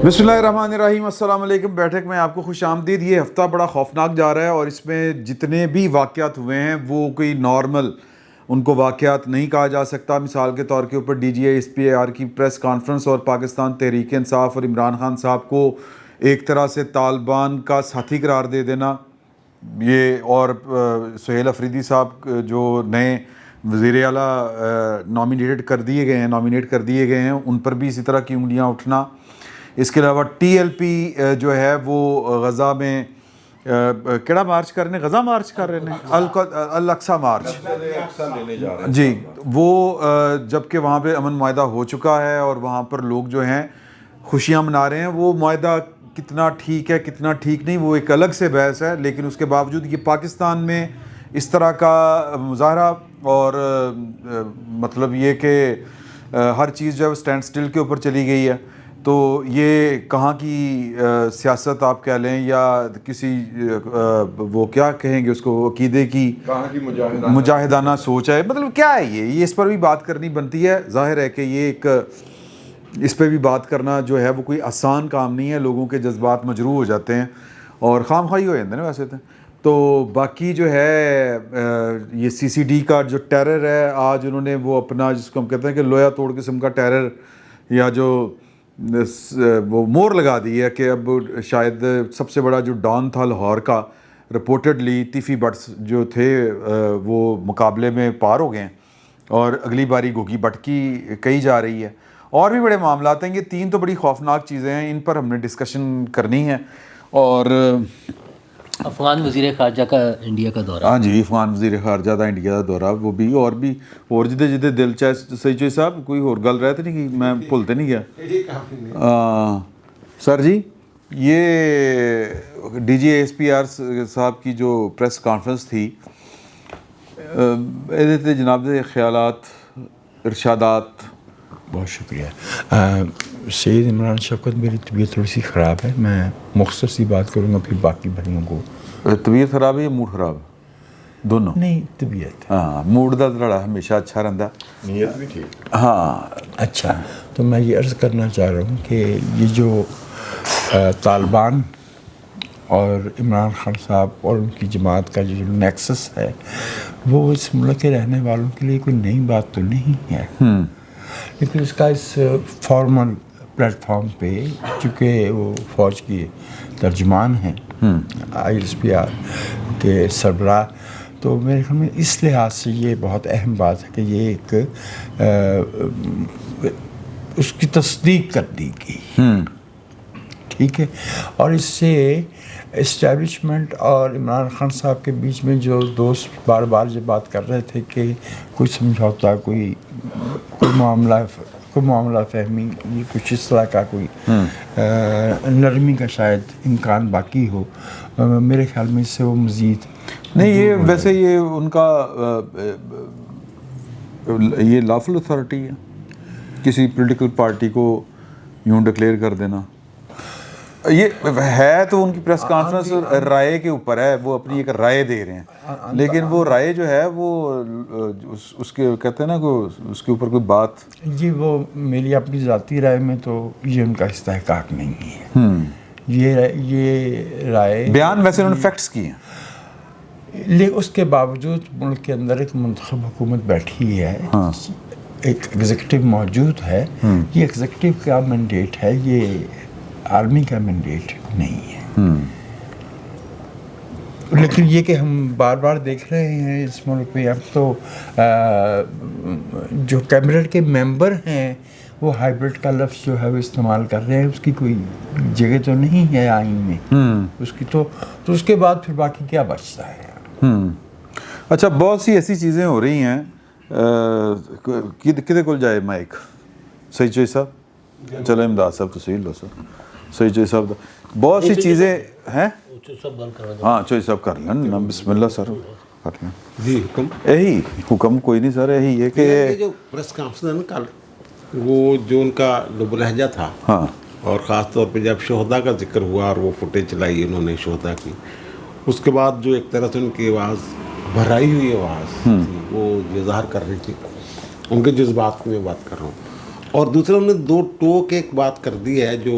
بسم اللہ الرحمن الرحیم، السلام علیکم۔ بیٹھک میں آپ کو خوش آمدید۔ یہ ہفتہ بڑا خوفناک جا رہا ہے اور اس میں جتنے بھی واقعات ہوئے ہیں وہ کوئی نارمل ان کو واقعات نہیں کہا جا سکتا۔ مثال کے طور کے اوپر D G A S P A R کی پریس کانفرنس اور پاکستان تحریک انصاف اور عمران خان صاحب کو ایک طرح سے طالبان کا ساتھی قرار دے دینا، یہ اور سہیل افریدی صاحب جو نئے وزیر اعلیٰ نامینیٹ کر دیے گئے ہیں ان پر بھی اسی طرح کی انگلیاں اٹھنا۔ اس کے علاوہ ٹی ایل پی جو ہے وہ غزہ میں کیڑا مارچ کر رہے ہیں، غزہ مارچ کر رہے ہیں، الاقصی مارچ جی، وہ جبکہ وہاں پہ امن معاہدہ ہو چکا ہے اور وہاں پر لوگ جو ہیں خوشیاں منا رہے ہیں۔ وہ معاہدہ کتنا ٹھیک ہے کتنا ٹھیک نہیں وہ ایک الگ سے بحث ہے، لیکن اس کے باوجود یہ پاکستان میں اس طرح کا مظاہرہ اور مطلب یہ کہ ہر چیز جو ہے اسٹینڈ سٹل کے اوپر چلی گئی ہے، تو یہ کہاں کی سیاست آپ کہہ لیں یا کسی وہ کیا کہیں گے اس کو، عقیدے کی مجاہدانہ سوچ ہے، مطلب کیا ہے یہ اس پر بھی بات کرنی بنتی ہے۔ ظاہر ہے کہ یہ ایک اس پہ بھی بات کرنا جو ہے وہ کوئی آسان کام نہیں ہے، لوگوں کے جذبات مجروح ہو جاتے ہیں اور خام خواہی ہو جاتے ہیں نا ویسے تو باقی جو ہے یہ سی سی ڈی کا جو ٹیرر ہے آج انہوں نے وہ اپنا جس کو ہم کہتے ہیں کہ لویا توڑ قسم کا ٹیرر یا جو وہ مور لگا دی ہے کہ اب شاید سب سے بڑا جو ڈان تھا لاہور کا رپورٹڈلی تیفی بٹس جو تھے وہ مقابلے میں پار ہو گئے ہیں اور اگلی باری گھوگی بٹ کی کہی جا رہی ہے۔ اور بھی بڑے معاملات ہیں، یہ تین تو بڑی خوفناک چیزیں ہیں، ان پر ہم نے ڈسکشن کرنی ہے۔ اور افغان وزیر خارجہ کا انڈیا کا دورہ، ہاں جی، افغان وزیر خارجہ کا انڈیا کا دورہ، وہ بھی اور جدے جدے دل چاہے صحیح چوئی صاحب کوئی اور گل رہتے نہیں کہ میں بھولتے نہیں گیا سر جی۔ یہ D G S P R صاحب کی جو پریس کانفرنس تھی تے جناب دے خیالات ارشادات؟ بہت شکریہ سید عمران شفقت، میری طبیعت تھوڑی سی خراب ہے، میں مختصر سی بات کروں گا پھر باقی بھائیوں کو۔ طبیعت خراب ہے یا موڈ خراب؟ دونوں؟ نہیں، طبیعت۔ ہاں، موڈ دا لڑا ہمیشہ اچھا رہتا، نیت بھی ٹھیک۔ ہاں اچھا، تو میں یہ عرض کرنا چاہ رہا ہوں کہ یہ جو طالبان اور عمران خان صاحب اور ان کی جماعت کا جو نیکسس ہے وہ اس ملک کے رہنے والوں کے لیے کوئی نئی بات تو نہیں ہے، لیکن اس کا اس فارمل پلیٹ فارم پہ چونکہ وہ فوج کی ترجمان ہیں آئی ایس پی آر کے سربراہ، تو میرے خیال میں اس لحاظ سے یہ بہت اہم بات ہے کہ یہ ایک اس کی تصدیق کر دی گئی، ٹھیک ہے۔ اور اس سے اسٹیبلشمنٹ اور عمران خان صاحب کے بیچ میں جو دوست بار بار یہ بات کر رہے تھے کہ کوئی سمجھوتا کوئی معاملہ فہمی، یہ کچھ اس طرح کا کوئی نرمی کا شاید امکان باقی ہو، میرے خیال میں اس سے وہ مزید نہیں۔ یہ ویسے یہ ان کا یہ لافل اتھارٹی ہے کسی پولیٹیکل پارٹی کو یوں ڈکلیئر کر دینا، یہ ہے تو ان کی پریس کانفرنس رائے کے اوپر ہے، وہ اپنی ایک رائے دے رہے ہیں، لیکن وہ رائے جو ہے وہ اس کے کہتے ہیں نا کہ اس کے اوپر کوئی بات جی، وہ میری اپنی ذاتی رائے میں تو یہ ان کا استحقاق نہیں ہے، یہ رائے بیان ویسے انہوں نے فیکٹس کیے ہیں، لیکن اس کے باوجود ملک کے اندر ایک منتخب حکومت بیٹھی ہے، ایک ایگزیکٹو موجود ہے، یہ ایگزیکٹو کا مینڈیٹ ہے، یہ آرمی کا مینڈیٹ نہیں ہے۔ لیکن یہ کہ ہم بار بار دیکھ رہے ہیں اس ملک پہ اب تو جو کیبنٹ کے ممبر ہیں وہ ہائیبرڈ کا لفظ جو ہے وہ استعمال کر رہے ہیں، اس کی کوئی جگہ تو نہیں ہے آئین میں، اس کی تو اس کے بعد پھر باقی کیا بچتا ہے؟ اچھا، بہت سی ایسی چیزیں ہو رہی ہیں، کدے کول جائے مائک؟ صحیح چوئی صاحب، چلو امداد صاحب تو صحیح لو سر، صحیح چوئی صاحب، بہت سی چیزیں ہیں۔ ہاں چوئی صاحب کر لیں، بسم اللہ سر کر لیں جی۔ حکم یہی حکم کوئی نہیں سر، یہی ہے کہ جو پریس کانفرنس ہے نا کل، وہ جو ان کا لب لہجہ تھا، ہاں، اور خاص طور پہ جب شہداء کا ذکر ہوا اور وہ فوٹیج چلائی انہوں نے شہداء کی، اس کے بعد جو ایک طرح سے ان کی آواز بھرائی ہوئی آواز تھی، وہ یہ ظاہر کر رہی تھی ان کے جذبات کی میں بات کر رہا ہوں۔ اور دوسرا انہوں نے دو ٹوک ایک بات کر دی ہے جو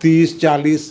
30, 40,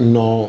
9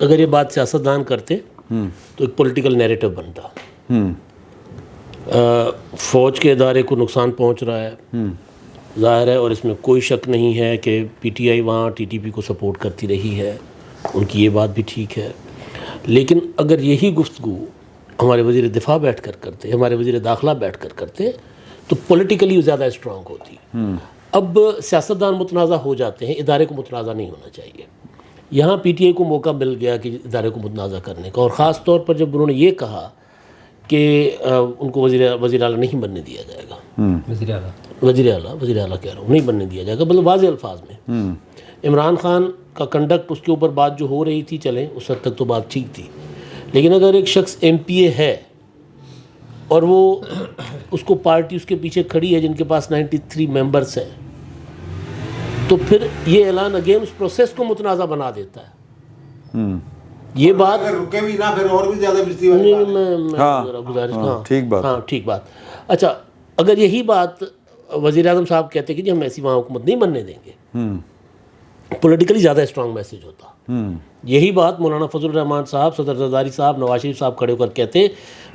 اگر یہ بات سیاستدان کرتے تو ایک پولیٹیکل نیریٹو بنتا. فوج کے ادارے کو نقصان پہنچ رہا ہے ظاہر ہے, اور اس میں کوئی شک نہیں ہے کہ پی ٹی آئی وہاں ٹی ٹی پی کو سپورٹ کرتی رہی ہے, ان کی یہ بات بھی ٹھیک ہے. لیکن اگر یہی گفتگو ہمارے وزیر دفاع بیٹھ کر کرتے, ہمارے وزیر داخلہ بیٹھ کر کرتے, تو پولیٹیکلی زیادہ اسٹرانگ ہوتی. اب سیاستدان متنازع ہو جاتے ہیں, ادارے کو متنازع نہیں ہونا چاہیے. یہاں پی ٹی آئی کو موقع مل گیا کہ ادارے کو متنازع کرنے کا, اور خاص طور پر جب انہوں نے یہ کہا کہ ان کو وزیر اعلیٰ نہیں بننے دیا جائے گا. وزیر اعلیٰ کہہ رہا ہوں, نہیں بننے دیا جائے گا, مطلب واضح الفاظ میں. عمران خان کا کنڈکٹ, اس کے اوپر بات جو ہو رہی تھی, چلیں اس حد تک تو بات ٹھیک تھی. لیکن اگر ایک شخص ایم پی اے ہے اور وہ اس کو پارٹی اس کے پیچھے کھڑی ہے جن کے پاس 93 ممبرس ہیں, تو پھر یہ اعلان اگین اس پروسیس کو متنازع بنا دیتا ہے. یہ بات رکے بھی نہ, پھر اور بھی زیادہ ہاں ٹھیک بات. اچھا, اگر یہی بات وزیر اعظم صاحب کہتے کہ جی ہم ایسی وہاں حکومت نہیں بننے دیں گے, پولیٹیکلی زیادہ اسٹرانگ میسیج ہوتا. یہی بات مولانا فضل الرحمان صاحب, صدر زرداری صاحب, نواز شریف صاحب کھڑے ہو کر کہتے,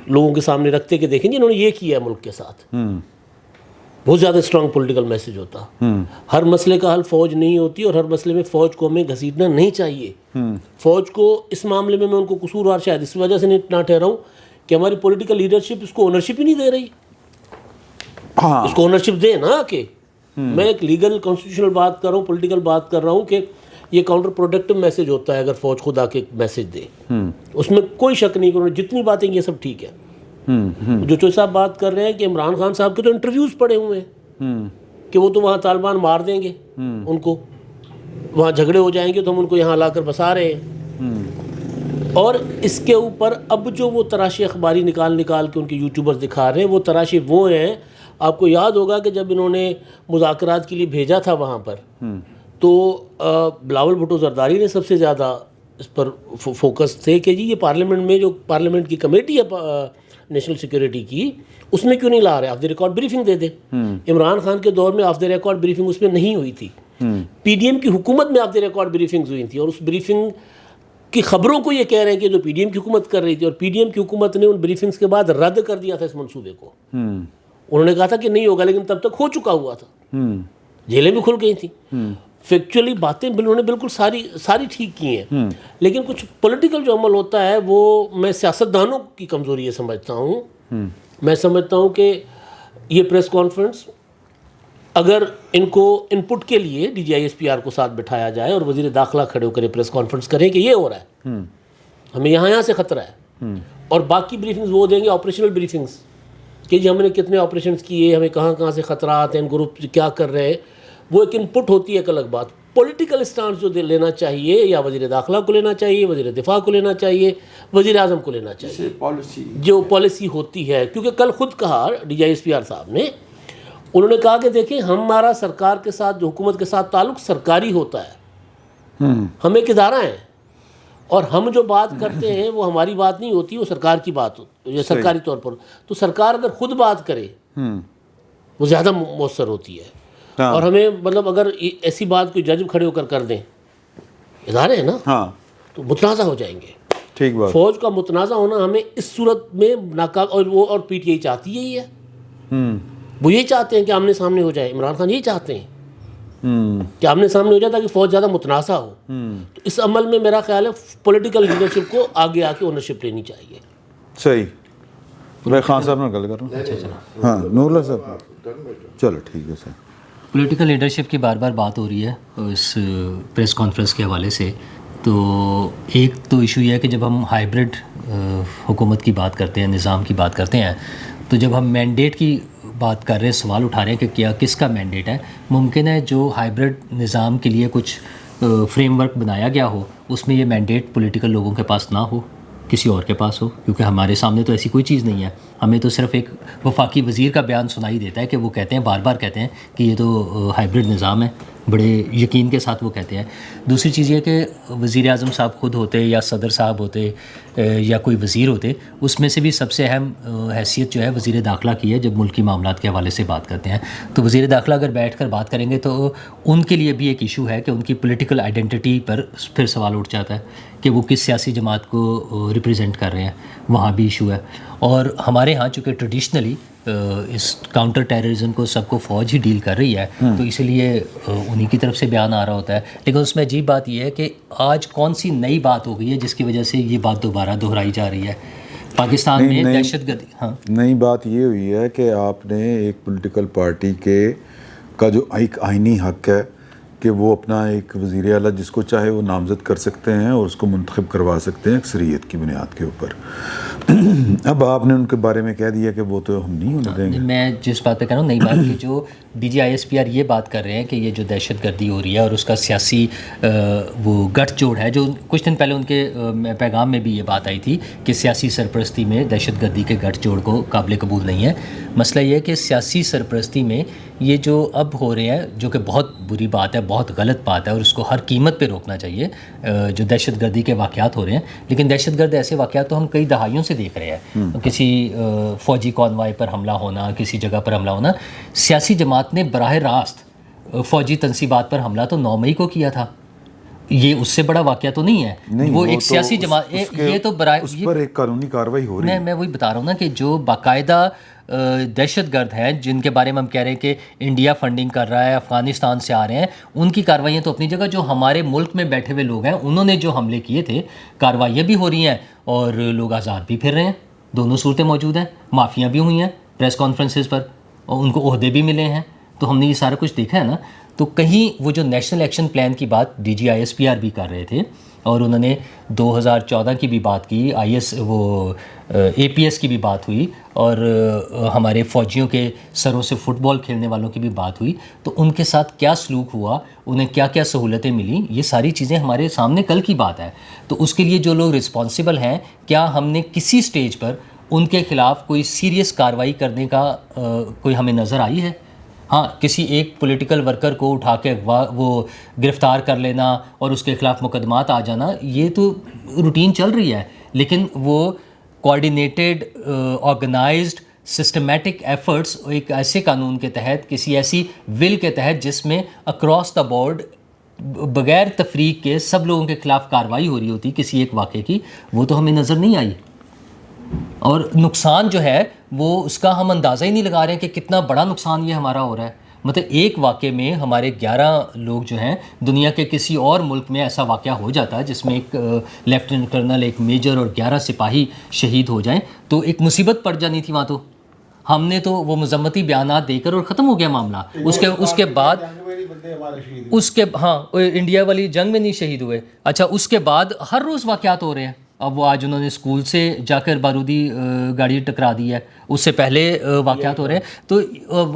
لوگوں کے سامنے رکھتے کہ دیکھیں جی انہوں نے یہ کیا ہے ملک کے ساتھ, بہت زیادہ اسٹرانگ پولیٹیکل میسیج ہوتا. ہر مسئلے کا حل فوج نہیں ہوتی, اور ہر مسئلے میں فوج کو ہمیں گھسیٹنا نہیں چاہیے. فوج کو اس معاملے میں ان کو قصوروار شاید اس وجہ سے نہ ٹھہراؤں کہ ہماری پولیٹیکل لیڈرشپ اس کو اونرشپ ہی نہیں دے رہی. اس کو اونرشپ دے نا, کہ میں ایک لیگل کانسٹیٹیوشنل بات کر رہا ہوں, پولیٹیکل بات کر رہا ہوں, کہ یہ کاؤنٹر پروڈکٹیو میسیج ہوتا ہے اگر فوج خود آ کے میسیج دے. اس میں کوئی شک نہیں کہ انہوں نے جتنی باتیں یہ سب ٹھیک ہے. جو چوہے صاحب بات کر رہے ہیں کہ عمران خان صاحب کے تو انٹرویوز پڑے ہوئے ہیں کہ وہ تو وہاں طالبان مار دیں گے ان کو, وہاں جھگڑے ہو جائیں گے تو ہم ان کو یہاں لا کر بسا رہے ہیں. اور اس کے اوپر اب جو وہ تراشی اخباری نکال کے ان کے یوٹیوبرز دکھا رہے ہیں, وہ تراشی وہ ہیں, آپ کو یاد ہوگا کہ جب انہوں نے مذاکرات کے لیے بھیجا تھا وہاں پر, تو بلاول بھٹو زرداری نے سب سے زیادہ اس پر فوکس تھے کہ جی یہ پارلیمنٹ میں جو پارلیمنٹ کی کمیٹی ہے نیشنل سیکیورٹی کی, اس میں کیوں نہیں لا رہے, آف دی ریکارڈ بریفنگ دے دیں. عمران خان کے دور میں آف دی ریکارڈ بریفنگ اس میں نہیں ہوئی تھی. پی ڈی ایم کی حکومت میں آف دی ریکارڈ بریفنگز ہوئی تھی, اور اس بریفنگ کی خبروں کو یہ کہہ رہے ہیں کہ جو پی ڈی ایم کی حکومت کر رہی تھی, اور پی ڈی ایم کی حکومت نے ان بریفنگز کے بعد رد کر دیا تھا اس منصوبے کو. انہوں نے کہا تھا کہ نہیں ہوگا, لیکن تب تک ہو چکا ہوا تھا, جیلیں بھی کھل گئی تھیں. فیکچولی باتیں انہوں نے بالکل ساری ٹھیک کی ہیں, لیکن کچھ پولیٹیکل جو عمل ہوتا ہے وہ میں سیاستدانوں کی کمزوری یہ سمجھتا ہوں. میں سمجھتا ہوں کہ یہ پریس کانفرنس اگر ان کو ان پٹ کے لیے D G I S P R کو ساتھ بٹھایا جائے اور وزیر داخلہ کھڑے ہو کر پریس کانفرنس کریں کہ یہ ہو رہا ہے, ہمیں یہاں سے خطرہ ہے, اور باقی بریفنگز وہ دیں گے آپریشنل بریفنگز کہ جی ہم نے کتنے آپریشنز کیے, ہمیں کہاں سے خطرات ہیں, گروپ کیا کر رہے ہیں, وہ ایک ان پٹ ہوتی ہے. ایک الگ بات پولیٹیکل اسٹانس جو لینا چاہیے, یا وزیر داخلہ کو لینا چاہیے, وزیر دفاع کو لینا چاہیے, وزیر اعظم کو لینا چاہیے, جو پالیسی ہوتی ہے. کیونکہ کل خود کہا D G I S P R صاحب نے, انہوں نے کہا کہ دیکھیں ہمارا سرکار کے ساتھ جو حکومت کے ساتھ تعلق سرکاری ہوتا ہے, ہم ایک ادارہ ہیں, اور ہم جو بات کرتے ہیں وہ ہماری بات نہیں ہوتی, وہ سرکار کی بات ہوتی ہے سرکاری طور پر. تو سرکار اگر خود بات کرے وہ زیادہ مؤثر ہوتی ہے. اور ہمیں مطلب اگر ایسی بات کوئی جج کھڑے ہو کر دیں, ادارے ہیں نا, تو متنازع ہو جائیں گے. ٹھیک بات. فوج کا متنازع ہونا ہمیں اس صورت میں ناکام, اور پی ٹی آئی چاہتی یہی ہے, وہ یہ چاہتے ہیں کہ آمنے سامنے ہو جائے. عمران خان یہی چاہتے ہیں کہ آمنے سامنے ہو جائے تاکہ فوج زیادہ متنازع ہو. تو اس عمل میں میرا خیال ہے پولیٹیکل لیڈرشپ کو آگے آ کے اونرشپ لینی چاہیے. صحیح. میں خان صاحب نے گل کر رہا ہوں. ہاں نور اللہ صاحب, چلو ٹھیک ہے سر. پولیٹیکل لیڈرشپ کی بار بات ہو رہی ہے اس پریس کانفرنس کے حوالے سے. تو ایک تو ایشو یہ ہے کہ جب ہم ہائیبرڈ حکومت کی بات کرتے ہیں, نظام کی بات کرتے ہیں, تو جب ہم مینڈیٹ کی بات کر رہے ہیں, سوال اٹھا رہے ہیں کہ کیا کس کا مینڈیٹ ہے. ممکن ہے جو ہائیبرڈ نظام کے لیے کچھ فریم ورک بنایا گیا ہو, اس میں یہ مینڈیٹ پولیٹیکل لوگوں کے پاس نہ ہو, کسی اور کے پاس ہو, کیونکہ ہمارے سامنے تو ایسی کوئی چیز نہیں ہے. ہمیں تو صرف ایک وفاقی وزیر کا بیان سنائی دیتا ہے کہ وہ کہتے ہیں, بار بار کہتے ہیں کہ یہ تو ہائیبرڈ نظام ہے, بڑے یقین کے ساتھ وہ کہتے ہیں. دوسری چیز یہ کہ وزیر اعظم صاحب خود ہوتے یا صدر صاحب ہوتے یا کوئی وزیر ہوتے, اس میں سے بھی سب سے اہم حیثیت جو ہے وزیر داخلہ کی ہے جب ملکی معاملات کے حوالے سے بات کرتے ہیں. تو وزیر داخلہ اگر بیٹھ کر بات کریں گے تو ان کے لیے بھی ایک ایشو ہے کہ ان کی پولیٹیکل آئیڈینٹی پر پھر سوال اٹھ جاتا ہے کہ وہ کس سیاسی جماعت کو ریپرزینٹ کر رہے ہیں, وہاں بھی ایشو ہے. اور ہمارے ہاں چونکہ ٹریڈیشنلی اس کاؤنٹر ٹیررزم کو سب کو فوج ہی ڈیل کر رہی ہے, تو اسی لیے انہی کی طرف سے بیان آ رہا ہوتا ہے. لیکن اس میں عجیب بات یہ ہے کہ آج کون سی نئی بات ہو گئی ہے جس کی وجہ سے یہ بات دوبارہ دہرائی جا رہی ہے پاکستان میں دہشت گردی. ہاں, نئی بات یہ ہوئی ہے کہ آپ نے ایک پولیٹیکل پارٹی کا جو ایک آئینی حق ہے کہ وہ اپنا ایک وزیر اعلیٰ جس کو چاہے وہ نامزد کر سکتے ہیں اور اس کو منتخب کروا سکتے ہیں اکثریت کی بنیاد کے اوپر. اب آپ نے ان کے بارے میں کہہ دیا کہ وہ تو ہم نہیں ہونے دیں گے. میں جس بات پہ کہہ رہا ہوں نئی بات کہ جو DGISPR یہ بات کر رہے ہیں کہ یہ جو دہشت گردی ہو رہی ہے اور اس کا سیاسی وہ گٹھ جوڑ ہے, جو کچھ دن پہلے ان کے پیغام میں بھی یہ بات آئی تھی کہ سیاسی سرپرستی میں دہشت گردی کے گٹھ جوڑ کو قابل قبول نہیں ہے. مسئلہ یہ ہے کہ سیاسی سرپرستی میں یہ جو اب ہو رہے ہیں, جو کہ بہت بری بات ہے, بہت غلط بات ہے اور اس کو ہر قیمت پہ روکنا چاہیے, جو دہشت گردی کے واقعات ہو رہے ہیں. لیکن دہشت گرد ایسے واقعات تو ہم کئی دہائیوں سے دیکھ رہے ہیں, کسی فوجی کانوائے پر حملہ ہونا, کسی جگہ پر حملہ ہونا. سیاسی جماعت نے براہ راست فوجی تنصیبات پر حملہ تو 9 مئی کو کیا تھا. یہ اس سے بڑا واقعہ تو نہیں ہے, وہ ایک سیاسی جماعت, یہ تو اس پر ایک قانونی کارروائی ہو رہی ہے. میں وہی بتا رہا ہوں نا کہ جو باقاعدہ دہشت گرد ہیں جن کے بارے میں ہم کہہ رہے ہیں کہ انڈیا فنڈنگ کر رہا ہے, افغانستان سے آ رہے ہیں, ان کی کارروائیاں تو اپنی جگہ. جو ہمارے ملک میں بیٹھے ہوئے لوگ ہیں انہوں نے جو حملے کیے تھے, کارروائیاں بھی ہو رہی ہیں اور لوگ آزاد بھی پھر رہے ہیں. دونوں صورتیں موجود ہیں, معافیاں بھی ہوئی ہیں پریس کانفرنسز پر اور ان کو عہدے بھی ملے ہیں. تو ہم نے یہ سارا کچھ دیکھا ہے نا. تو کہیں وہ جو نیشنل ایکشن پلان کی بات DGISPR بھی کر رہے تھے اور انہوں نے 2014 کی بھی بات کی, APS کی بھی بات ہوئی اور ہمارے فوجیوں کے سروں سے فٹ بال کھیلنے والوں کی بھی بات ہوئی. تو ان کے ساتھ کیا سلوک ہوا, انہیں کیا کیا سہولتیں ملیں, یہ ساری چیزیں ہمارے سامنے کل کی بات ہے. تو اس کے لیے جو لوگ رسپانسبل ہیں, کیا ہم نے کسی سٹیج پر ان کے خلاف کوئی سیریس کارروائی کرنے کا کوئی ہمیں نظر آئی ہے؟ ہاں, کسی ایک پولیٹیکل ورکر کو اٹھا کے وہ گرفتار کر لینا اور اس کے خلاف مقدمات آ جانا, یہ تو روٹین چل رہی ہے. لیکن وہ کوآرڈینیٹڈ, آرگنائزڈ, سسٹمیٹک ایفرٹس ایک ایسے قانون کے تحت, کسی ایسی ول کے تحت جس میں اکراس دا بورڈ بغیر تفریق کے سب لوگوں کے خلاف کارروائی ہو رہی ہوتی کسی ایک واقعے کی, وہ تو ہمیں نظر نہیں آئی. اور نقصان جو ہے وہ اس کا ہم اندازہ ہی نہیں لگا رہے ہیں کہ کتنا بڑا نقصان یہ ہمارا ہو رہا ہے. مطلب ایک واقعے میں ہمارے 11 لوگ جو ہیں, دنیا کے کسی اور ملک میں ایسا واقعہ ہو جاتا ہے جس میں ایک لیفٹیننٹ کرنل, ایک میجر اور 11 سپاہی شہید ہو جائیں, تو ایک مصیبت پڑ جانی تھی وہاں. تو ہم نے تو وہ مذمتی بیانات دے کر اور ختم ہو گیا معاملہ. اس کے بعد انڈیا والی جنگ میں نہیں شہید ہوئے. اچھا, اس کے بعد ہر روز واقعات ہو رہے ہیں. اب وہ آج انہوں نے اسکول سے جا کر بارودی گاڑی ٹکرا دی ہے, اس سے پہلے واقعات ہو رہے ہیں. تو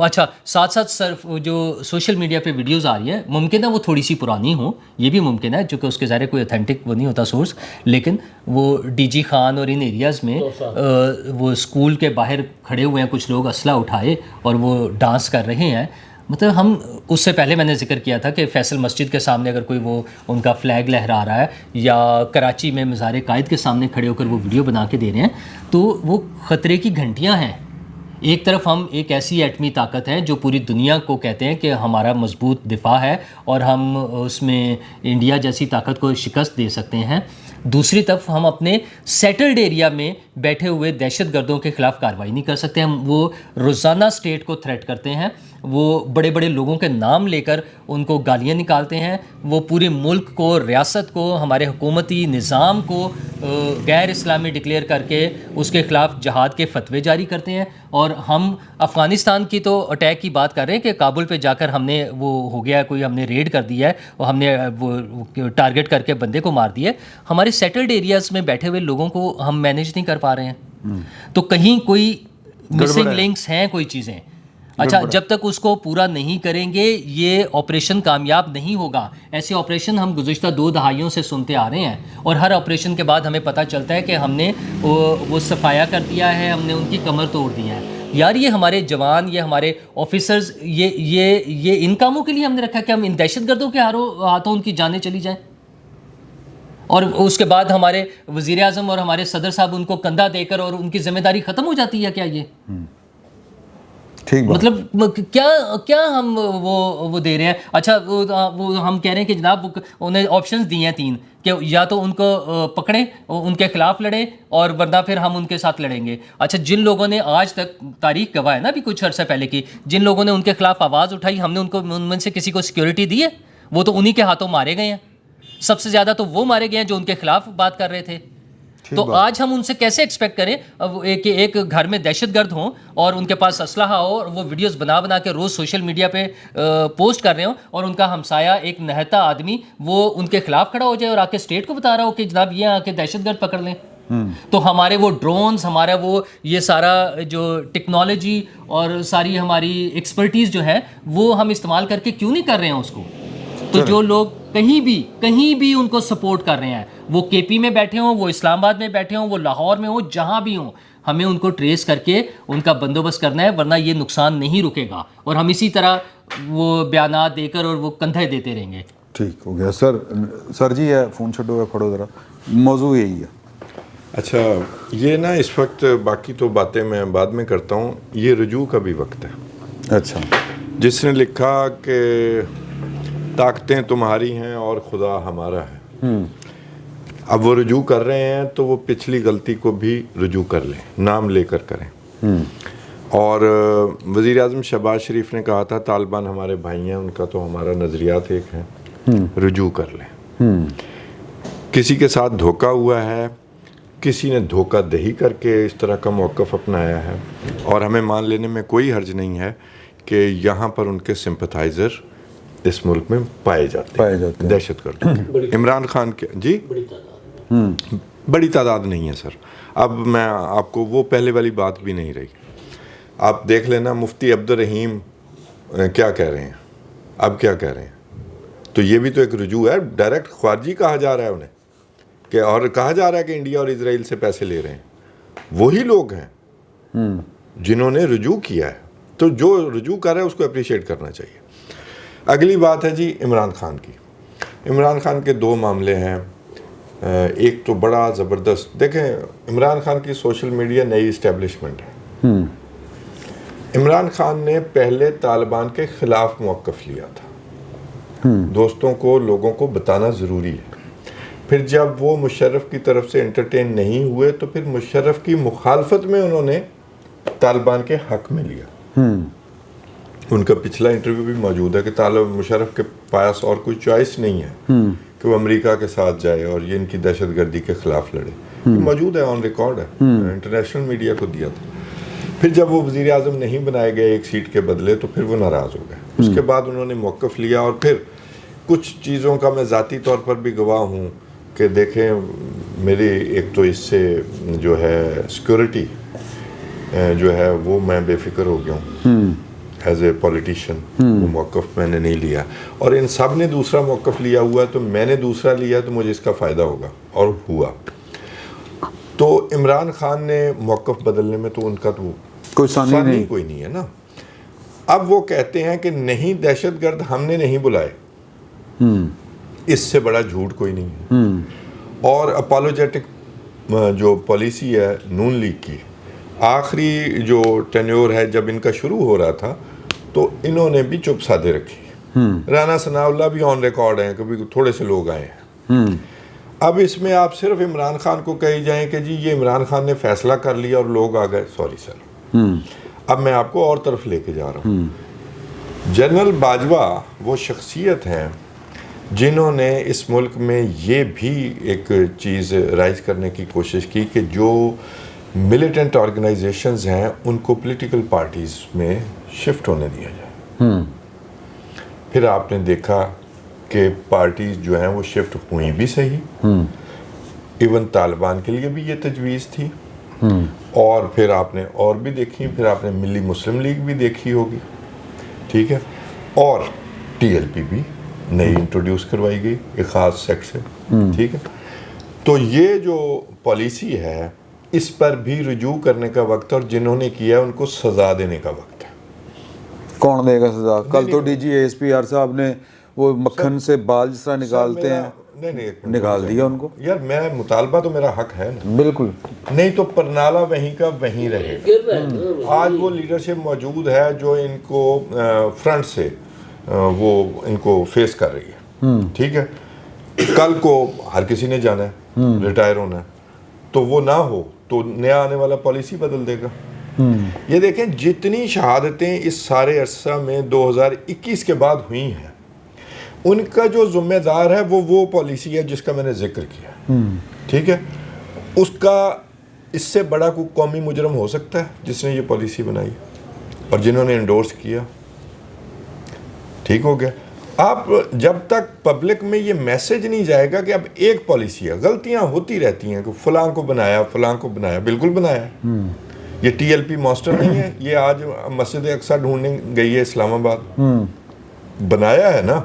اچھا, ساتھ ساتھ صرف جو سوشل میڈیا پہ ویڈیوز آ رہی ہیں, ممکن ہے وہ تھوڑی سی پرانی ہوں, یہ بھی ممکن ہے, چونکہ اس کے ظاہر کوئی اتھینٹک وہ نہیں ہوتا سورس. لیکن وہ DG خان اور ان ایریاز میں وہ اسکول کے باہر کھڑے ہوئے ہیں کچھ لوگ اسلحہ اٹھائے اور وہ ڈانس کر رہے ہیں. مطلب ہم اس سے پہلے میں نے ذکر کیا تھا کہ فیصل مسجد کے سامنے اگر کوئی وہ ان کا فلیگ لہرا رہا ہے, یا کراچی میں مزار قائد کے سامنے کھڑے ہو کر وہ ویڈیو بنا کے دے رہے ہیں, تو وہ خطرے کی گھنٹیاں ہیں. ایک طرف ہم ایک ایسی ایٹمی طاقت ہیں جو پوری دنیا کو کہتے ہیں کہ ہمارا مضبوط دفاع ہے اور ہم اس میں انڈیا جیسی طاقت کو شکست دے سکتے ہیں. دوسری طرف ہم اپنے سیٹلڈ ایریا میں بیٹھے ہوئے دہشت گردوں کے خلاف کارروائی نہیں کر سکتے. ہم وہ روزانہ اسٹیٹ کو تھریٹ کرتے ہیں, وہ بڑے بڑے لوگوں کے نام لے کر ان کو گالیاں نکالتے ہیں, وہ پورے ملک کو, ریاست کو, ہمارے حکومتی نظام کو غیر اسلامی ڈکلیئر کر کے اس کے خلاف جہاد کے فتوے جاری کرتے ہیں. اور ہم افغانستان کی تو اٹیک کی بات کر رہے ہیں کہ کابل پہ جا کر ہم نے وہ ہو گیا کوئی, ہم نے ریڈ کر دیا ہے اور ہم نے وہ ٹارگٹ کر کے بندے کو مار دیا ہے. ہمارے سیٹلڈ ایریاز میں بیٹھے ہوئے لوگوں کو ہم مینیج نہیں کر پا رہے ہیں. تو کہیں کوئی مسنگ لنکس ہیں, کوئی چیزیں. اچھا, جب تک اس کو پورا نہیں کریں گے یہ آپریشن کامیاب نہیں ہوگا. ایسے آپریشن ہم گزشتہ 2 دہائیوں سے سنتے آ رہے ہیں, اور ہر آپریشن کے بعد ہمیں پتہ چلتا ہے کہ ہم نے وہ صفایا کر دیا ہے, ہم نے ان کی کمر توڑ دیا ہے. یار یہ ہمارے جوان، یہ ہمارے آفیسرز، یہ ان کاموں کے لیے ہم نے رکھا کہ ہم ان دہشت گردوں کے ہاتھوں ان کی جانیں چلی جائیں، اور اس کے بعد ہمارے وزیر اعظم اور ہمارے صدر صاحب ان کو کندھا دے کر اور ان کی ذمہ داری ختم ہو جاتی ہے کیا؟ یہ ٹھیک مطلب کیا ہم وہ دے رہے ہیں؟ اچھا وہ ہم کہہ رہے ہیں کہ جناب انہیں آپشنز دی ہیں 3 کہ یا تو ان کو پکڑیں، ان کے خلاف لڑیں، اور ورنہ پھر ہم ان کے ساتھ لڑیں گے۔ اچھا جن لوگوں نے آج تک، تاریخ گواہ ہے نا ابھی کچھ عرصہ پہلے کی، جن لوگوں نے ان کے خلاف آواز اٹھائی، ہم نے ان میں سے کسی کو سیکیورٹی دی ہے؟ وہ تو انہی کے ہاتھوں مارے گئے ہیں، سب سے زیادہ تو وہ مارے گئے ہیں جو ان کے خلاف بات کر رہے تھے۔ تو آج ہم ان سے کیسے ایکسپیکٹ کریں کہ ایک گھر میں دہشت گرد ہوں اور ان کے پاس اسلحہ ہو اور وہ ویڈیوز بنا کے روز سوشل میڈیا پہ پوسٹ کر رہے ہوں، اور ان کا ہمسایہ ایک نہتا آدمی وہ ان کے خلاف کھڑا ہو جائے اور آ کے اسٹیٹ کو بتا رہا ہو کہ جناب یہ آ کے دہشت گرد پکڑ لیں؟ تو ہمارے وہ ڈرونز، ہمارا وہ یہ سارا جو ٹیکنالوجی اور ساری ہماری ایکسپرٹیز جو ہے وہ ہم استعمال کر کے کیوں نہیں کر رہے ہیں اس کو؟ تو جو لوگ کہیں بھی ان کو سپورٹ کر رہے ہیں، وہ کے پی میں بیٹھے ہوں، وہ اسلام آباد میں بیٹھے ہوں، وہ لاہور میں ہوں، جہاں بھی ہوں، ہمیں ان کو ٹریس کر کے ان کا بندوبست کرنا ہے، ورنہ یہ نقصان نہیں رکے گا اور ہم اسی طرح وہ بیانات دے کر اور وہ کندھے دیتے رہیں گے۔ ٹھیک ہو گیا سر جی ہے فون چھڈو پڑھو ذرا، موضوع یہی ہے۔ اچھا یہ نا اس وقت باقی تو باتیں میں بعد میں کرتا ہوں، یہ رجوع کا بھی وقت ہے۔ اچھا جس نے لکھا کہ طاقتیں تمہاری ہیں اور خدا ہمارا ہے، اب وہ رجوع کر رہے ہیں تو وہ پچھلی غلطی کو بھی رجوع کر لیں، نام لے کر کریں۔ اور وزیر اعظم شہباز شریف نے کہا تھا طالبان ہمارے بھائی ہیں، ان کا تو ہمارا نظریات ایک ہیں، رجوع کر لیں۔ کسی کے ساتھ دھوکہ ہوا ہے، کسی نے دھوکہ دہی کر کے اس طرح کا موقف اپنایا ہے، اور ہمیں مان لینے میں کوئی حرج نہیں ہے کہ یہاں پر ان کے سمپتھائزر اس ملک میں پائے جاتے ہیں دہشت گردوں۔ عمران خان کے جی بڑی تعداد نہیں ہے سر۔ اب میں آپ کو وہ پہلے والی بات بھی نہیں رہی، آپ دیکھ لینا مفتی عبد الرحیم کیا کہہ رہے ہیں، اب کیا کہہ رہے ہیں، تو یہ بھی تو ایک رجوع ہے، ڈائریکٹ خارجی کہا جا رہا ہے انہیں کہ، اور کہا جا رہا ہے کہ انڈیا اور اسرائیل سے پیسے لے رہے ہیں، وہی لوگ ہیں جنہوں نے رجوع کیا ہے، تو جو رجوع کر رہا ہے اس کو اپریشیٹ کرنا چاہیے۔ اگلی بات ہے جی عمران خان کی۔ عمران خان کے 2 معاملے ہیں، ایک تو بڑا زبردست، دیکھیں عمران خان کی سوشل میڈیا نئی اسٹیبلشمنٹ ہے۔ عمران خان نے پہلے طالبان کے خلاف موقف لیا تھا، دوستوں کو، لوگوں کو بتانا ضروری ہے، پھر جب وہ مشرف کی طرف سے انٹرٹین نہیں ہوئے تو پھر مشرف کی مخالفت میں انہوں نے طالبان کے حق میں لیا۔ ان کا پچھلا انٹرویو بھی موجود ہے کہ مشرف کے پاس اور کوئی چوائس نہیں ہے کہ وہ امریکہ کے ساتھ جائے اور یہ ان کی دہشت گردی کے خلاف لڑے، موجود ہے، آن ریکارڈ ہے، انٹرنیشنل میڈیا کو دیا تھا۔ پھر جب وہ وزیر اعظم نہیں بنائے گئے 1 سیٹ کے بدلے تو پھر وہ ناراض ہو گئے، اس کے بعد انہوں نے موقف لیا، اور پھر کچھ چیزوں کا میں ذاتی طور پر بھی گواہ ہوں کہ دیکھیں میری ایک تو اس سے جو ہے سیکورٹی جو ہے وہ میں بے فکر ہو گیا ہوں ایز اے پولیٹیشین، وہ موقف میں نے نہیں لیا، اور ان سب نے دوسرا موقف لیا ہوا ہے تو میں نے دوسرا لیا تو مجھے اس کا فائدہ ہوگا، اور ہوا۔ تو عمران خان نے موقف بدلنے میں تو ان کا تو کوئی ثانی کوئی نہیں ہے نا۔ اب وہ کہتے ہیں کہ نہیں دہشت گرد ہم نے نہیں بلائے، اس سے بڑا جھوٹ کوئی نہیں ہے۔ اور اپالوجیٹک جو پالیسی ہے نون لیگ کی، آخری جو ٹینیور ہے جب ان کا شروع ہو رہا تھا تو انہوں نے بھی چپ سادھے رکھی، رانا ثناء اللہ بھی آن ریکارڈ ہیں، کبھی تھوڑے سے لوگ آئے ہیں۔ اب اس میں آپ صرف عمران خان کو کہی جائیں کہ جی یہ عمران خان نے فیصلہ کر لیا اور لوگ آ گئے، سوری سر۔ اب میں آپ کو اور طرف لے کے جا رہا ہوں۔ جنرل باجوہ وہ شخصیت ہیں جنہوں نے اس ملک میں یہ بھی ایک چیز رائز کرنے کی کوشش کی کہ جو ملیٹنٹ آرگنائزیشنز ہیں ان کو پولیٹیکل پارٹیز میں شفٹ ہونے دیا جائے۔ پھر آپ نے دیکھا کہ پارٹیز جو ہیں وہ شفٹ ہوئی بھی صحیح، ایون طالبان کے لیے بھی یہ تجویز تھی، اور پھر آپ نے اور بھی دیکھی، پھر آپ نے ملی مسلم لیگ بھی دیکھی ہوگی، ٹھیک ہے، اور ٹی ایل پی بھی نئی انٹروڈیوس کروائی گئی ایک خاص سیکٹ سے، ٹھیک ہے۔ تو یہ جو پالیسی ہے اس پر بھی رجوع کرنے کا وقت اور جنہوں نے کیا ان کو سزا دینے کا وقت ہے. کون دے گا سزا؟ کل تو D G S P R صاحب نے وہ مکھن سے بال جس طرح نکالتے ہیں نکال دیا ان کو. یار میں مطالبہ تو میرا حق ہے نا. بالکل نہیں تو پرنالہ وہیں کا وہیں رہے. آج وہ لیڈرشپ موجود ہے جو ان کو فرنٹ سے وہ ان کو فیس کر رہی ہے. ٹھیک ہے, کل کو ہر کسی نے جانا ہے, ریٹائر ہونا ہے, تو وہ نہ ہو تو نیا آنے والا پالیسی بدل دے گا. یہ دیکھیں جتنی شہادتیں اس سارے عرصہ میں 2021 کے بعد ہوئی ہیں, ان کا جو ذمہ دار ہے وہ پالیسی ہے جس کا میں نے ذکر کیا. ٹھیک ہے, اس کا اس سے بڑا کوئی قومی مجرم ہو سکتا ہے جس نے یہ پالیسی بنائی اور جنہوں نے انڈورس کیا. ٹھیک ہو گیا. آپ جب تک پبلک میں یہ میسج نہیں جائے گا کہ اب ایک پالیسی ہے, غلطیاں ہوتی رہتی ہیں کہ فلاں کو بنایا, بالکل بنایا. یہ ٹی ایل پی ماسٹر نہیں ہے, یہ آج مسجد اقصی ڈھونڈنے گئی ہے اسلام آباد. بنایا ہے نا,